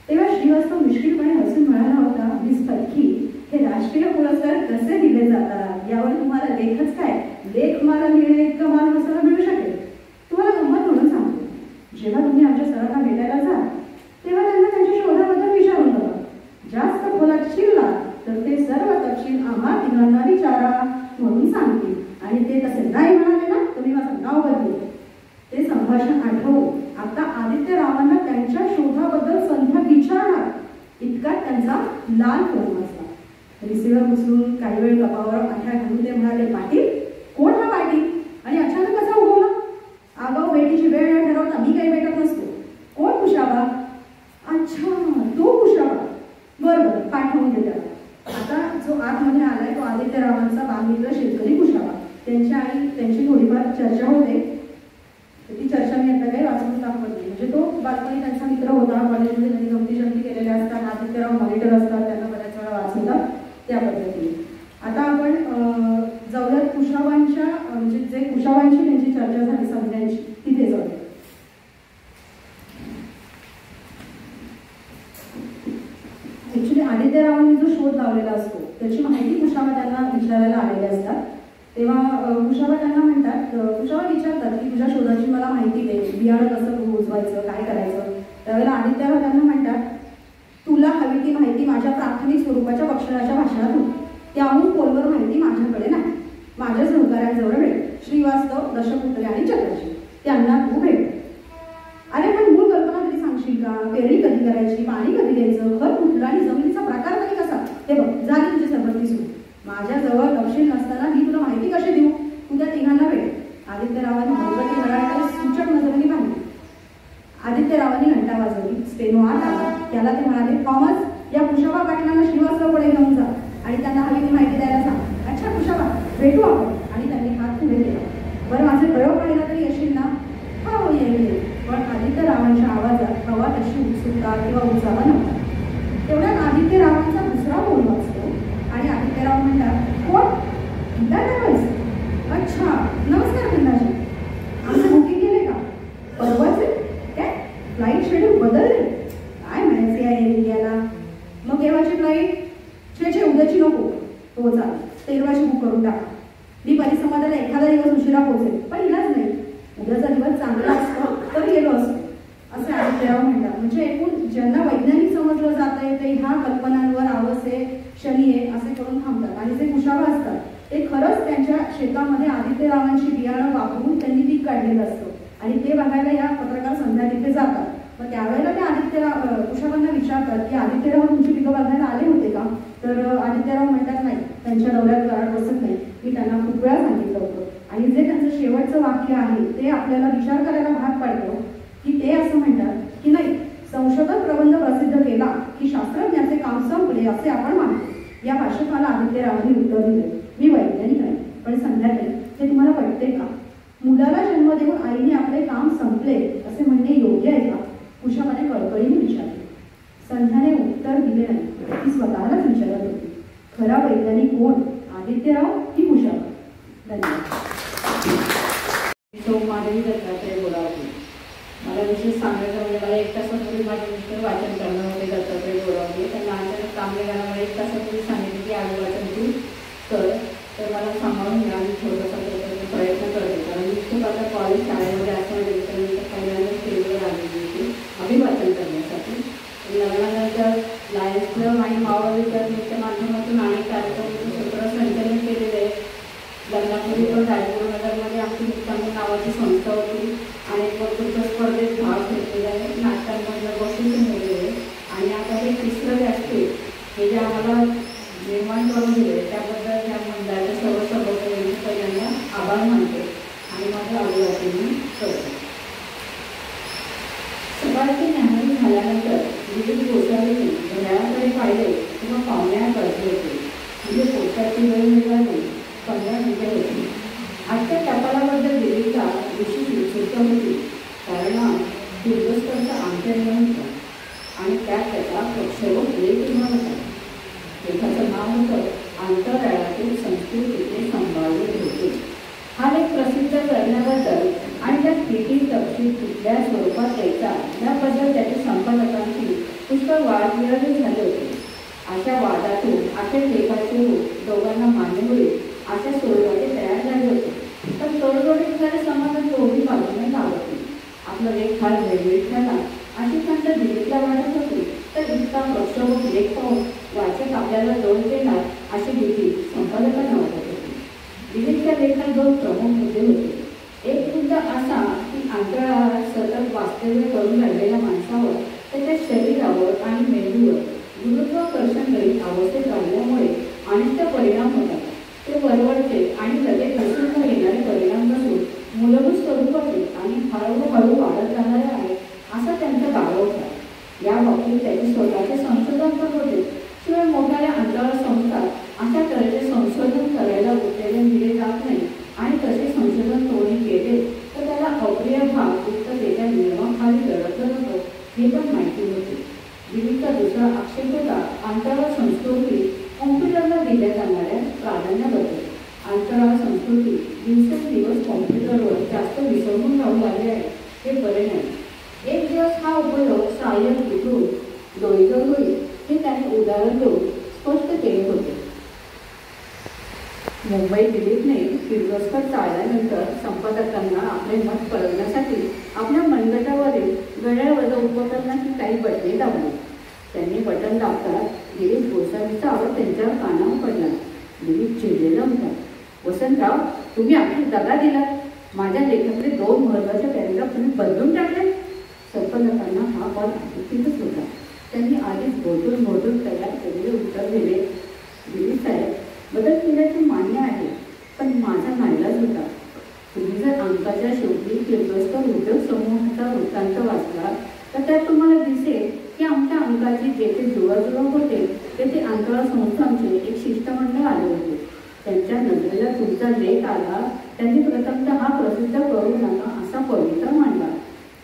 S9: तेव्हा श्रीवास्तव निश्चितपणे हसून म्हणाला होता, मिस पत्की, हे राष्ट्रीय पुरस्कार कसे दिले जातात यावर तुम्हाला लेखच काय, लेख मला लिहिणे इतकं मान नसायला मिळू शकेल. तुम्हाला गंमत म्हणून सांगतो, जेव्हा तुम्ही आमच्या सरांना भेटायला जा तेव्हा त्यांना त्यांच्या शोधाबद्दल विचारून बघा. जास्त खोलात शिरला तर ते सर्व तपशील आम्हा तिघांना विचारा म्हणून सांगतील आणि ते तसे नाही म्हणाले ना तर मी माझं नाव बदलेल. ते संभाषण आठवून आता आदित्यरावांना त्यांच्या शोधाबद्दल संध्या विचारणार इतका त्यांचा लाल फोन वाजला. रिसिव्हर उचलून काही वेळ कपावर आठ्या घालून ते म्हणाले, पाटील, कोण हा पाटील आणि अचानक कसा उगवला? आगाऊ भेटीची वेळ न ठरवता मी काही भेटत नसतो. कोण कुशाबा? अच्छा, तो कुशाबा. बरोबर, पाठवून दे त्याला. आता जो आतमध्ये आलाय तो आदित्यरावांचा बालमित्र शेतकरी कुशाबा. त्यांच्या आणि त्यांची थोडीफार चर्चा होते. ती चर्चा मी आता काही वाचून दाखवत नाही. म्हणजे तो बालपणी त्यांचा मित्र होता. कॉलेजमध्ये त्यांनी गमती जमती केलेल्या असतात. आदित्यराव मॉनिटर असतात, त्यांना बऱ्याच वेळा वाचवतात त्या पद्धतीने. आता आपण जाऊयात कुशाबांच्या, म्हणजे जे कुशाबांची त्यांची चर्चा झाली संध्यांची, तिथे जाऊया. ऍक्च्युली आदित्यरावांनी जो शोध लावलेला असतो त्याची माहिती कुशाबा त्यांना विचारायला आलेले असतात. तेव्हा कुशाबा त्यांना म्हणतात, कुशाबा विचारतात की तुझ्या शोधाची मला माहिती दे, बियाणं कसं उजवायचं, काय करायचं. त्यावेळेला आदित्यराव त्यांना म्हणतात, तुला हवी ती माहिती माझ्या प्राथमिक स्वरूपाच्या बक्षणाच्या भाषणातून, त्याहून खोलवर माहिती माझ्याकडे नाही. माझ्या सहकार्यांजवळ भेट, श्रीवास्तव, दशपुतले आणि चटर्जी, त्यांना तू भेट. अरे पण मूळ कल्पना तरी सांगशील का? पेरणी कधी करायची, पाणी कधी द्यायचं, खत कुठलं आणि जमिनीचा प्रकार तरी कसा? हे बघ, झाली तुझी संपत्ती सुरू. माझ्याजवळ तपशील नसताना मी तुला माहिती कशी देऊ? तू त्या तिघांना भेट. आदित्यरावांनी भरगटी घड्याळाकडे सूचक नजरेने पाहिली. आदित्यरावांनी घंटा वाजवली. स्टेनो आत आला. त्याला ते म्हणाले, थॉमस, या कुशाबा पाटलांना श्रीवास्तवकडे घेऊन जा आणि त्यांना हवी ती माहिती द्यायला सांग. अच्छा कुशाबा, भेटू आपण. आणि त्यांनी हात पुढे केला. बरं, माझे प्रयोग पाहिला तरी येशील ना? हो, येईल. पण आदित्यरावांच्या आवाजात हवा तशी उत्सुकता किंवा उत्साह नव्हता. तेवढ्यात आदित्यरावांचा दुसरा फोन वाजतो आणि आदित्यराव म्हणतात, कोण? गीता ट्रॅव्हल्स. अच्छा, नमस्कार गीताजी. आमचं बुकिंग केले का? परवाचे? काय फ्लाईट शेड्यूल बदलले? काय म्हणायचे या एअर इंडियाला? मग केव्हाची फ्लाईट? छे उद्याची नको. हो चालेल, 13ची बुक करून टाका. मी परिसंवादाला एखादा दिवस उशिरा पोहोचेल, पण इलाज नाही, उद्याचा दिवस चांगला असतो तर गेलो असतो, असे आदित्यराव म्हणतात. म्हणजे एकूण ज्यांना वैज्ञानिक समजलं जात आहे ते ह्या कल्पनांवर आवसे शनी आहे असे करून थांबतात. आणि जे कुशाबा असतात ते खरंच त्यांच्या शेतामध्ये आदित्यरावांची बियाणं वापरून त्यांनी पीक काढलेलं असतं आणि ते बघायला या पत्रकार संध्या तिथे जातात. मग त्यावेळेला ते आदित्यराव कुशाबांना विचारतात की आदित्यराव तुमची पिकं बघायला आले होते का? तर आदित्यराव म्हणतात नाही, त्यांच्या डोळ्यात कराड बसत नाही, मी त्यांना खूप वेळा सांगितलं होतं. आणि जे त्यांचं शेवटचं वाक्य आहे ते आपल्याला विचार करायला भाग पाडतं की ते असं म्हणतात की नाही, संशोधन प्रबंध प्रसिद्ध केला की शास्त्रज्ञाचे काम संपले असे आपण मानतो. या भाषेत मला आदित्यरावांनी उत्तर दिले, मी वैज्ञानिक आहे, पण संध्याकाळी हे तुम्हाला पटते का? मुलाला जन्म देऊन आईने आपले काम संपले असे म्हणणे योग्य आहे का? कुशाबाने कळकळीने विचारले. संध्याने उत्तर दिले नाही, ती स्वतःलाच विचारत होती, खरा वैज्ञानिक कोण, आदित्यराव की कुशाबा? धन्यवाद.
S7: माधवी दत्तात्रय बोरावते. मला विशेष सांगायचं म्हणजे मला 1 तासापूर्वी माझे मिस्टर वाचन करणार होते दत्तात्रय बोरावते. त्यांना अचानक काम निघाल्यामुळे 1 तासापूर्वी सांगितले की आज वाचन तू कर. तर मला सांभाळून घ्या, मी छोटासा प्रयत्न करते, कारण मी खूप आता कॉलेज शाळेमध्ये असल्यानंतर पहिल्यांदा स्टेजवर आलेली होती अभिवाचन करण्यासाठी. लग्नानंतर लायन्स क्लब आणि मावळ विद्यार्थ्यांच्या माध्यमातून अनेक कार्यक्रमांचं सूत्रसंचलन केलेलं आहे. लग्नापूर्वी पण रायपूरनगरमध्ये आमची मुक्तांगण नावाची संस्था होती. अनेक वक्तृत्व स्पर्धेत भाग घेतलेला आहे, नाटकांमधलं बसून ठेवलेलं आहे. आणि आता हे तिसरं व्यासपीठ हे जे आम्हाला निर्माण करून दिले त्याबद्दल या मंडळाच्या सर्व सभासदांनी पहिल्यांदा आभार मानते आणि माझं अभिवादन करते. सकाळची न्याहाळी झाल्यानंतर विविध गोष्टींनी घड्याळाकडे पाहिले किंवा पाहुण्या करते होते, म्हणजे पोटाची वेळ निघाली 15 मिनिटे होती. आजच्या टपालाबद्दल दिल्लीचा विशेष उत्सुकता होती, कारण किर्लोस्करचा आमच्या नियम होता आणि त्यात त्याचा प्रक्षेपक लेख होता. लेखाचं नाव होतं अंतराळातील संस्कृतीचे संभाव्य धोके. हा लेख प्रसिद्ध करण्याबद्दल आणि त्या किती तपशील कुठल्या स्वरूपात द्यायचा याबद्दल त्याच्या संपादकांची पुष्कळ वादविवाद झाले होते. अशा वादातून अशा लेखाचे रूप दोघांना मान्य होईल अशा स्वरूपाचे तयार झाले होते. पण तोडजोडीद्वारे समाजात दोन्ही बाजूने लावत नाही. आपला लेख फार वेगवेगळी झाला अशी खंत दिल्लीला वाटत होती. तर इतका प्रक्षोभक लेख पाहून वाचक आपल्याला जोड देणार अशी भीती संपादकांना वाटत होती. दिल्लीच्या लेखात 2 प्रमुख मुद्दे होते. एक मुद्दा असा की अंतराळात सतत वास्तव्य करून राहिलेल्या माणसावर त्याच्या शरीरावर आणि मेंदूवर गुरुत्वाकर्षणकारी अवस्थेत राहिल्यामुळे अनिष्ट परिणाम होतात. ते वरवरचे आणि लगेच प्रसिद्ध येणारे परिणाम नसून मूलभूत स्वरूपाचे आणि हळूहळू वाढत राहणारे आहे असा त्यांचा दावा होता. या बाबतीत त्याचे स्वतःचे संशोधन पण होते. शिवाय मोठ्या अंतराळ संस्था अशा तऱ्हेचे संशोधन करायला उत्तेजन दिले जात नाही आणि तसे संशोधन कोणी केले तर त्याला अप्रिय भाग गुप्ततेच्या नियमाखाली दडपलं जातो हे पण माहिती होते. दिल्लीचा दुसरा आक्षेप होता अंतराळ संस्कृती कॉम्प्युटरला दिल्या जाणाऱ्या प्राधान्याबद्दल. अंतराळ संस्कृती दिवसेंदिवस कॉम्प्युटरवर जास्त विसरून राहू लागले आहे हे बरे नाही. एक दिवस हा उपयोग सहाय्यक विकून डोईगर होईल हे त्याने उदाहरण देऊन स्पष्ट केले होते. मुंबई दिल्लीतने किर्लोस्कर चालल्यानंतर संपादकांना आपले मत कळवण्यासाठी आपल्या मनगटावरील घड्याळवजा उपकरणाची काही बटणे दाबली. त्यांनी बटन दाबताच दिलीप गोसावीचा आवाज त्यांच्यावर कानावर पडला. दिलीप चिडलेला होता. वसंतराव, तुम्ही आपली दगा दिलात. माझ्या लेखातले 2 महत्त्वाचे पॅरेग्राफ तुम्ही बदलून टाकले. संपादकांना हा कॉल आधीच होता. त्यांनी आधीच बोलून तयार केलेले उत्तर दिले. दिलीप साहेब, बदल केल्याचे मान्य आहे, पण माझा नाईलाज होता. तुम्ही जर अंकाच्या शेवटी किर्लोस्कर उद्योग समूहाचा वृत्तांत वाचला तर त्यात तुम्हाला दिसेल की आमच्या अंकाची जेथे जुळवाजुळव होते तेथे अंतराळ संस्थांचे एक शिष्टमंडळ आले होते. त्यांच्या नजरेला तुमचा लेख आला. त्यांनी प्रथमतः हा प्रसिद्ध करू नका असा पवित्र मांडला,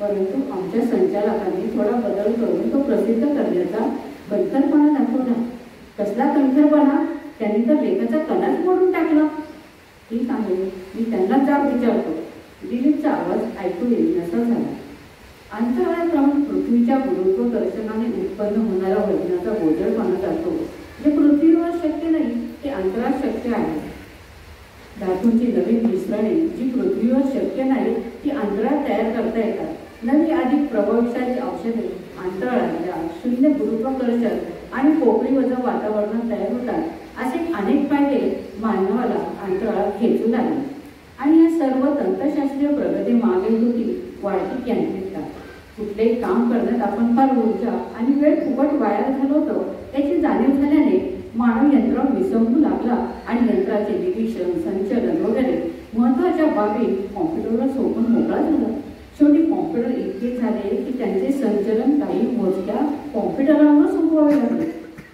S7: परंतु आमच्या संचालकांनी थोडा बदल करून तो प्रसिद्ध करण्याचा कणखरपणा दाखवला. कसला कणखरपणा? त्यांनी तर लेखाचा कणाच मोडून टाकला. ठीक आहे, मी त्यांना जाब विचारतो. दिलीपचा आवाज ऐकू येईल नसा झाला. अंतराळाप्रमाणे पृथ्वीच्या गुरुत्वाकर्षणाने उत्पन्न होणारा वजनाचा बोजडपणा जातो. जे पृथ्वीवर शक्य नाही ते अंतराळात शक्य आहे.
S10: धातूंची नवीन मिश्रणे जी पृथ्वीवर शक्य नाही ती अंतराळात तयार करता येतात। नवी अधिक प्रभावशाली औषधे अंतराळातल्या शून्य गुरुत्वाकर्षण आणि पोकळीवजा वातावरणात तयार होतात। असे अनेक फायदे मानवाला अंतराळात खेचू लागले आणि या सर्व तंत्रशास्त्रीय प्रगती मागे होती वाढती यांत्रिकता। कुठलेही काम करण्यात आपण फार ऊर्जा आणि वेळ फुकट वाया घालवतो याची जाणीव झाल्याने मानव यंत्रावर विसंबू लागला आणि यंत्राचे निरीक्षण संचलन वगैरे महत्वाच्या बाबी कॉम्प्युटरवर सोपून मोकळा झाला। शेवटी कॉम्प्युटर इतके झाले की त्यांचे संचलन काही मोजक्या कॉम्प्युटरांवर सोपवावे लागले।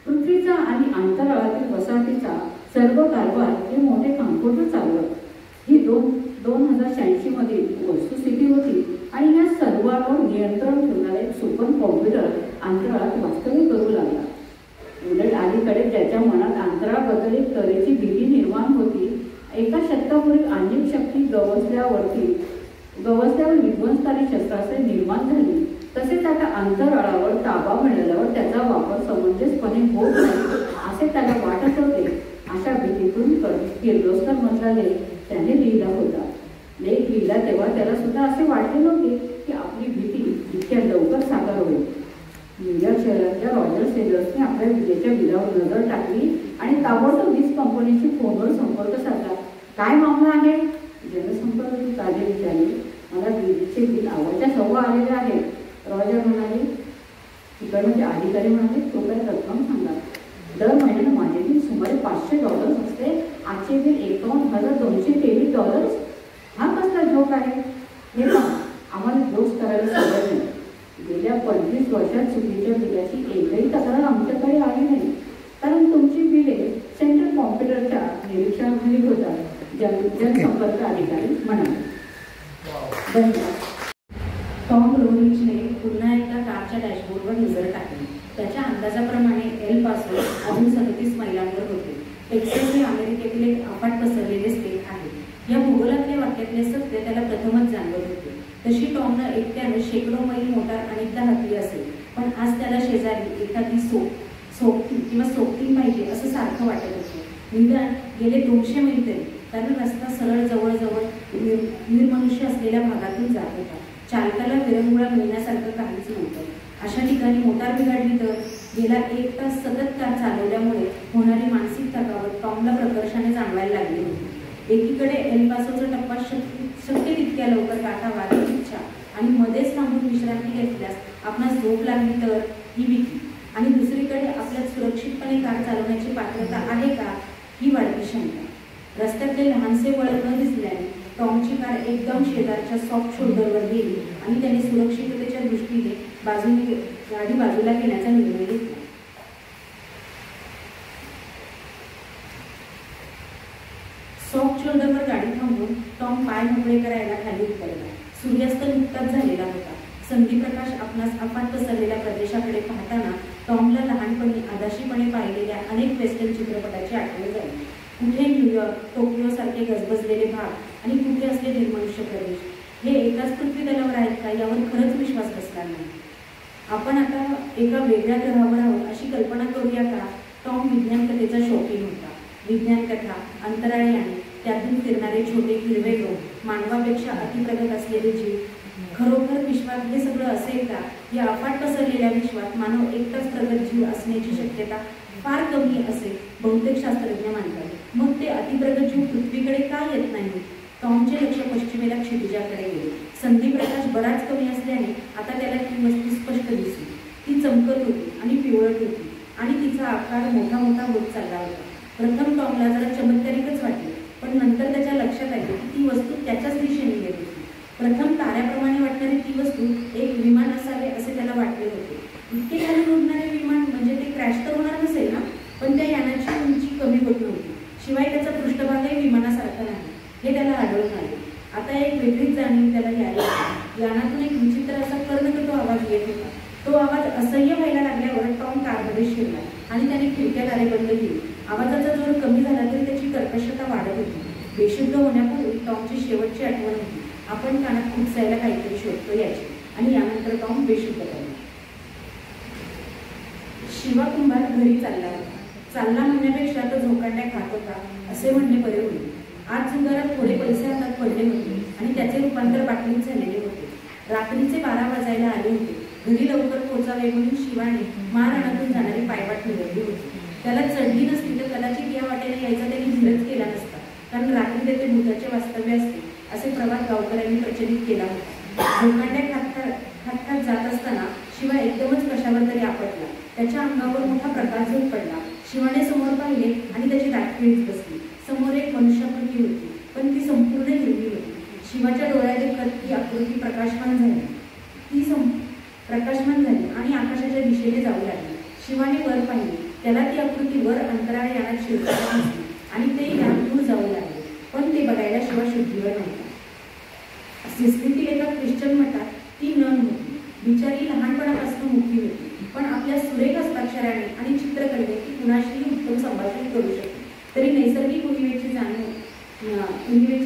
S10: पृथ्वीचा आणि अंतराळातील वसाहतीचा सर्व कारभार हे मोठे कॉम्प्युटर चालवत। ही 2086 मधील वस्तुस्थिती होती आणि या सर्वांवर नियंत्रण ठेवणारे एक सुपर कॉम्प्युटर अंतराळात वास्तव्य करू लागला। उलट अलीकडे ज्याच्या मनात अंतराळाबद्दल एक तऱ्हेची भीती निर्माण होती, एका शतकापूर्वी अनेक शक्ती गवसल्यावर विध्वंसकारी शस्त्रास्त्रे निर्माण झाली, तसेच आता अंतराळावर ताबा मिळाल्यावर त्याचा वापर समंजसपणे होत नाही असे त्याला वाटत होते। अशा भीतीतून किर्लोस्कर मधला लेख त्याने लिहिला होता। लेख लिहिला तेव्हा त्याला सुद्धा असे वाटले नव्हते की आपली भीती इतक्या लवकर साकार होईल। न्यूयॉर्क शहरातल्या रॉजर सेलर्सने आपल्या विजेच्या बिलावर नजर टाकली आणि ताबडतोब वीज कंपनीशी फोनवर संपर्क साधला। काय मामला आहे? जनसंपर्क अधिकारी विचारले। मला विजेचे बिल आवाच्या सव्वा आलेले आहे, रॉजर म्हणाले। तिकडे अधिकारी म्हणाले, कृपया रक्कम सांगा। दर महिन्याला माझे बिल सुमारे $500 असते, आजचे बिल $51,223। हा कसला जोक आहे? हे पहा, आम्हाला जोक्स करायला सवय नाही। गेल्या 25 वर्षात चुकीच्या बिलाची एकही तक्रार आमच्याकडे आली नाही, कारण तुमची बिले सेंट्रल कॉम्प्युटरच्या निरीक्षणाखाली होतात, जनसंपर्क अधिकारी म्हणाले।
S7: टॉम रोनिचने पुन्हा एकदा कारच्या डॅशबोर्डवर नजर टाकली। त्याच्या अंदाजाप्रमाणे एल पासून अजून 37 मैलांवर होते। टेक्सास हे अमेरिकेतील एक अफाट पसरलेले स्टेट आहे। या भूगोलातल्या वाक्यातले सत्य त्याला प्रथमच जाणवत होते। तशी टॉमनं एकट्यानं शेकडो मैल मोटार अनेकदा हाकली असेल, पण आज त्याला शेजारी एखादी सोबती पाहिजे असं सारखं वाटत होतं। निदान गेले 200 मैल तरी, कारण रस्ता सरळ जवळजवळ निर्मनुष्य असलेल्या भागातून जात होता। चालकाला विरंगुळा मिळण्यासारखं काहीच नव्हतं। अशा ठिकाणी मोटार बिघडली तर गेला 1 तास सतत कार चालवल्यामुळे होणारी मानसिक थकावट टॉमला प्रकर्षाने जाणवायला लागली होती। एकीकडे एल पासोचा टप्पा शक्य तितक्या लवकर गाठावा ही इच्छा आणि मध्येच थांबून विश्रांती घेतल्यास आपणास झोप लागली तर ही भीती, आणि दुसरीकडे आपल्यात सुरक्षितपणे कार चालवण्याची पात्रता आहे का ही वाढती शंका। रस्त्यातले लहानसे वळण न दिसल्याने टॉमची कार एकदम शेजारच्या सॉफ्ट शोल्डरवर गेली आणि त्याने सुरक्षिततेच्या दृष्टीने गाडी बाजूला घेण्याचा निर्णय घेतला। सॉफ्ट शोल्डरवर गाडी थांबवून टॉम पाय मोकळे करायला खाली उतरला। सूर्यास्त नुकताच झालेला होता। संधीप्रकाश आपणास अफाट पसरलेल्या प्रदेशाकडे पाहताना टॉमला लहानपणी आदाशीपणे पाहिलेल्या अनेक वेस्टर्न चित्रपटाची आठवण झाली। कुठे न्यूयॉर्क, टोकियो सारखे गजबजलेले भाग आणि कुठे असले निर्मनुष्य प्रदेश, हे एकाच पृथ्वी तलावर आहेत का यावर खरंच विश्वास बसला नाही। आपण आता एका वेगळ्या ग्रहावर आहोत अशी कल्पना करूया का? टॉम विज्ञान कथेचा शौकीन होता। विज्ञान कथा, अंतराळयाने, त्यातून फिरणारे छोटे हिरवे ग्रह, मानवापेक्षा अतिप्रगत असलेले जीव, खरोखर विश्वात हे सगळं असेल का? या अफाट पसरलेल्या विश्वात मानव एकटाच प्रगत जीव असण्याची शक्यता फार कमी असे बहुतेक शास्त्रज्ञ मानतात। मग ते अतिप्रगत जीव पृथ्वीकडे का येत नाही? टॉमचे लक्ष पश्चिमेला क्षितिजाकडे गेले। संधीप्रकाश बराच कमी असल्याने आता त्याला ती वस्तू स्पष्ट दिसली। ती चमकत होती आणि पिवळट होती आणि तिचा आकार मोठा मोठा होत चालला होता। प्रथम टॉमला जरा चमत्कारिकच वाटले, पण नंतर त्याच्या लक्षात आले की ती वस्तू त्याच्याच दिशेने येत होती। प्रथम ताऱ्याप्रमाणे वाटणारी ती वस्तू एक विमान असावे असे त्याला वाटले होते। इतके खाली उडणारे विमान म्हणजे ते क्रॅश तर होणार नसेल ना? पण त्या यानाची उंची कमी होत नव्हती, शिवाय त्याचा पृष्ठभागही विमानासारखा नाही हे त्याला आढळून आले। आता एक वेगळीच जाणीव त्याला यायला लागली। यानातून एक विचित्र असा कर्णकतो आवाज येत होता। तो आवाज असह्य व्हायला लागल्यावर टॉम कारमध्ये शिरला आणि त्याने खिडक्या दारे बंद केली। आवाजाचा जोर कमी झाला तरी त्याची कर्कशता वाढत होती। बेशुद्ध होण्यापूर्वी टॉमची शेवटची आठवण होती, आपण कानात खुपसायला काहीतरी शोधतो याची, आणि यानंतर टॉम बेशुद्ध झाला। शिवा कुंभार घरी चालला होता। चालला म्हणण्यापेक्षा तो झोकांड्या खात होता असे म्हणणे बरे होईल। आज जुगारात थोडे पैसे हातात पडले होते आणि त्याचे रूपांतर बाटलीत झालेले होते. रात्रीचे 12 वाजायला आले होते. घरी लवकर पोचावे म्हणून शिवाने महाराणातून जाणारी पायवाट निवडली होती. त्याला चढली नसती तर कदाचित या वाटेने यायचा त्यांनी धीरच केला नसता, कारण रात्री तेथे भूताचे वास्तव्य असते असे प्रवाद गावकऱ्यांनी प्रचलित केला होता. लोखंड्या खात जात असताना शिवा एकदमच कशावर तरी आपटला. त्याच्या अंगावर मोठा प्रकाश झोप पडला. शिवाने समोर पाहिले आणि त्याची दाट खिळीच बसली. समोर एक मनुष्यकृती होती, पण ती संपूर्ण हिरवी होती. शिवाच्या डोळ्यात देखत ती आकृती प्रकाशमान झाली आणि आकाशाच्या दिशेने जाऊ लागली. शिवाने वर पाहिले. त्याला ती आकृती वर अंतराळ यानात शिरताना दिसली आणि ते यान दूर जाऊ लागले, पण ते बघायला शिवा शुद्धीवर नव्हता. सिस्तीतील एका ख्रिश्चन मठात ती नन होती. बिचारी लहानपणापासून मुक्ती होती, पण आपल्या सुरेख हस्ताक्षराने आणि चित्रकलेने ती कुणाशीही उत्तम संभाषण करू शकते. तरी नैसर्गिक उणिवेची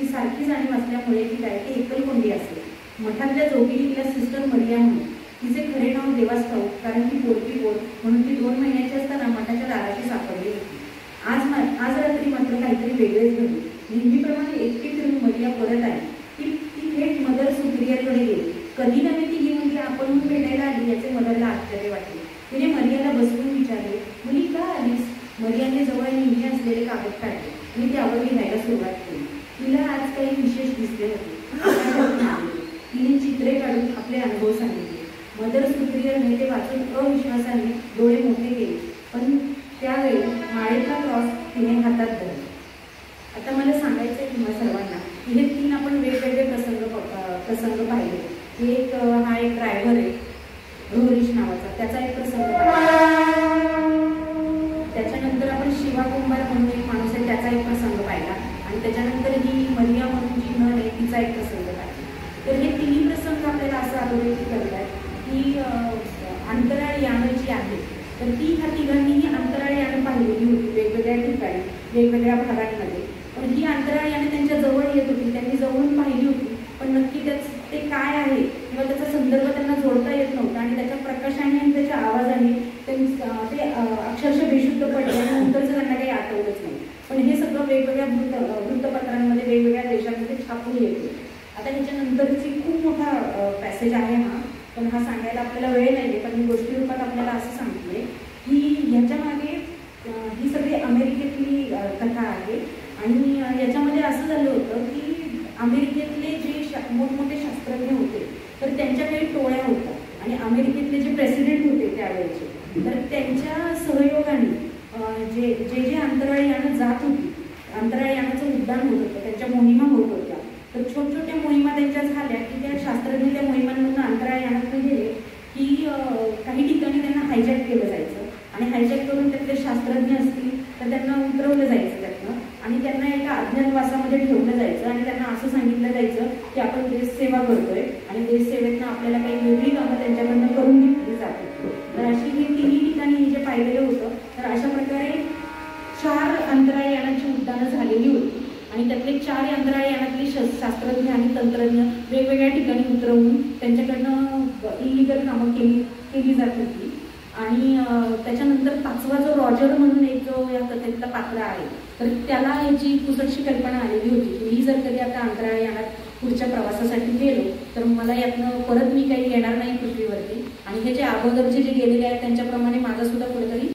S7: सारखी जाणीव असल्यामुळे ती काय ते एकलकोंडी असेल. मठातल्या जोगीने तिला सिस्टर मरिया म्हणून. तिचे खरे नाव देवास ठाऊक, कारण ती पोरकी पोर म्हणून ती 2 महिन्याची असताना मठाच्या दाराशी सापडली होती. आज रात्री मात्र काहीतरी वेगळेच घडले. नेहमीप्रमाणे एकटी फिरून मरिया परत आली. ती थेट मदर सुप्रियरकडे गेली. कधी नव्हे ती ही मुलगी आपण भेटायला आली याचे मदरला आश्चर्य वाटले. तिने मरियाला बसवून विचारले, मुली का आलीस? मरियाने जवळ नेहमी असलेले कागद काढले आणि त्यावर लिहायला सुरुवात केली. तिला आज काही विशेष दिसले होते. तिने चित्रे काढून आपले अनुभव सांगितले. मदर सुप्रियरने ते वाचून अविश्वासाने डोळे मोठे केले, पण त्यावेळी माळेचा क्रॉस तिने हातात धरला. आता मला सांगायचं आहे तुम्हा सर्वांना की हे 3 आपण वेगवेगळे प्रसंग पाहिले. हा एक ड्रायव्हर आहे रोहरीश नावाचा, त्याचा एक प्रसंग पाहिला. त्याच्यानंतर आपण शिवा कुंभार म्हणून एक माणूस आहे, त्याचा एक प्रसंग पाहिला. आणि त्याच्यानंतर ही मरिया म्हणून जी नन आहे तिचा एक प्रसंग पाहिला. तर हे 3 प्रसंग आपल्याला असं अधोरेखित करतात की अंतराळ यानं जी आहे तर ती ह्या तिघांनीही अंतराळ यानं पाहिलेली होती वेगवेगळ्या ठिकाणी वेगवेगळ्या भागांमध्ये. पण ही अंतराळ यानं त्यांच्या जवळ येत होती, त्यांनी जवळून पाहिली होती, पण नक्की ते काय आहे किंवा त्याचा संदर्भ त्यांना जोडता येत नव्हता. आणि त्याच्या प्रकाशाने आणि त्याच्या आवाजाने ते अक्षरशः बेशुद्ध पडले आणि नंतरचं त्यांना काही आठवलंच नाही. पण हे सगळं वेगवेगळ्या वृत्तपत्रांमध्ये वेगवेगळ्या देशांमध्ये छापून येते. आता ह्याच्यानंतरची खूप मोठा पॅसेज आहे हा, पण हा सांगायला आपल्याला वेळ नाही आहे, पण मी गोष्टी रूपात आपल्याला असं सांगते की ह्याच्यामागे ही सगळी अमेरिकेतली कथा आहे. आणि याच्यामध्ये असं झालं होतं की अमेरिकेतले जे मोठमोठे शास्त्रज्ञ होते तर त्यांच्या काही टोळ्या होत्या आणि अमेरिकेतले जे प्रेसिडेंट होते त्यावेळेचे तर त्यांच्या सहयोगाने जे अंतराळ यानं जात होती, अंतराळ यानाचं उड्डाण होत होतं, त्यांच्या मोहिमा होत होत्या. तर छोट्या मोहिमा त्यांच्या झाल्या की त्या शास्त्रज्ञ त्या मोहिमांमधून अंतराळ यानात गेले की काही ठिकाणी त्यांना हायजॅक केलं जायचं आणि हायजॅक करून त्यातले शास्त्रज्ञ असतील तर त्यांना उतरवलं जायचं त्यातनं आणि त्यांना एका अज्ञातवासामध्ये ठेवलं जायचं आणि त्यांना असं सांगितलं जायचं की आपण देशसेवा करतोय आणि देशसेवेतनं आपल्याला काही वेगळी कामं त्यांच्याकडनं करून घेतली जात होती. तर अशी ही 3 ठिकाणी हे जे पाहिलेलं होतं तर अशा प्रकारे 4 अंतराळ यानाची उड्डाणं झालेली होती आणि त्यातले 4 अंतराळ यानातले शास्त्रज्ञ आणि तंत्रज्ञ वेगवेगळ्या ठिकाणी उतरवून त्यांच्याकडनं इलिगल कामं केली जात होती. आणि त्याच्यानंतर 5वा जो रॉजर म्हणून एक जो या कथेतला पात्र आहे तर त्याला याची पुसटशी कल्पना आलेली होती की मी जर कधी आता अंतराळ यानात पुढच्या प्रवासासाठी गेलो तर मला यातनं परत मी काही येणार नाही पृथ्वीवरती आणि हे जे अगोदरचे जे गेलेले आहेत त्यांच्याप्रमाणे माझा सुद्धा कुठेतरी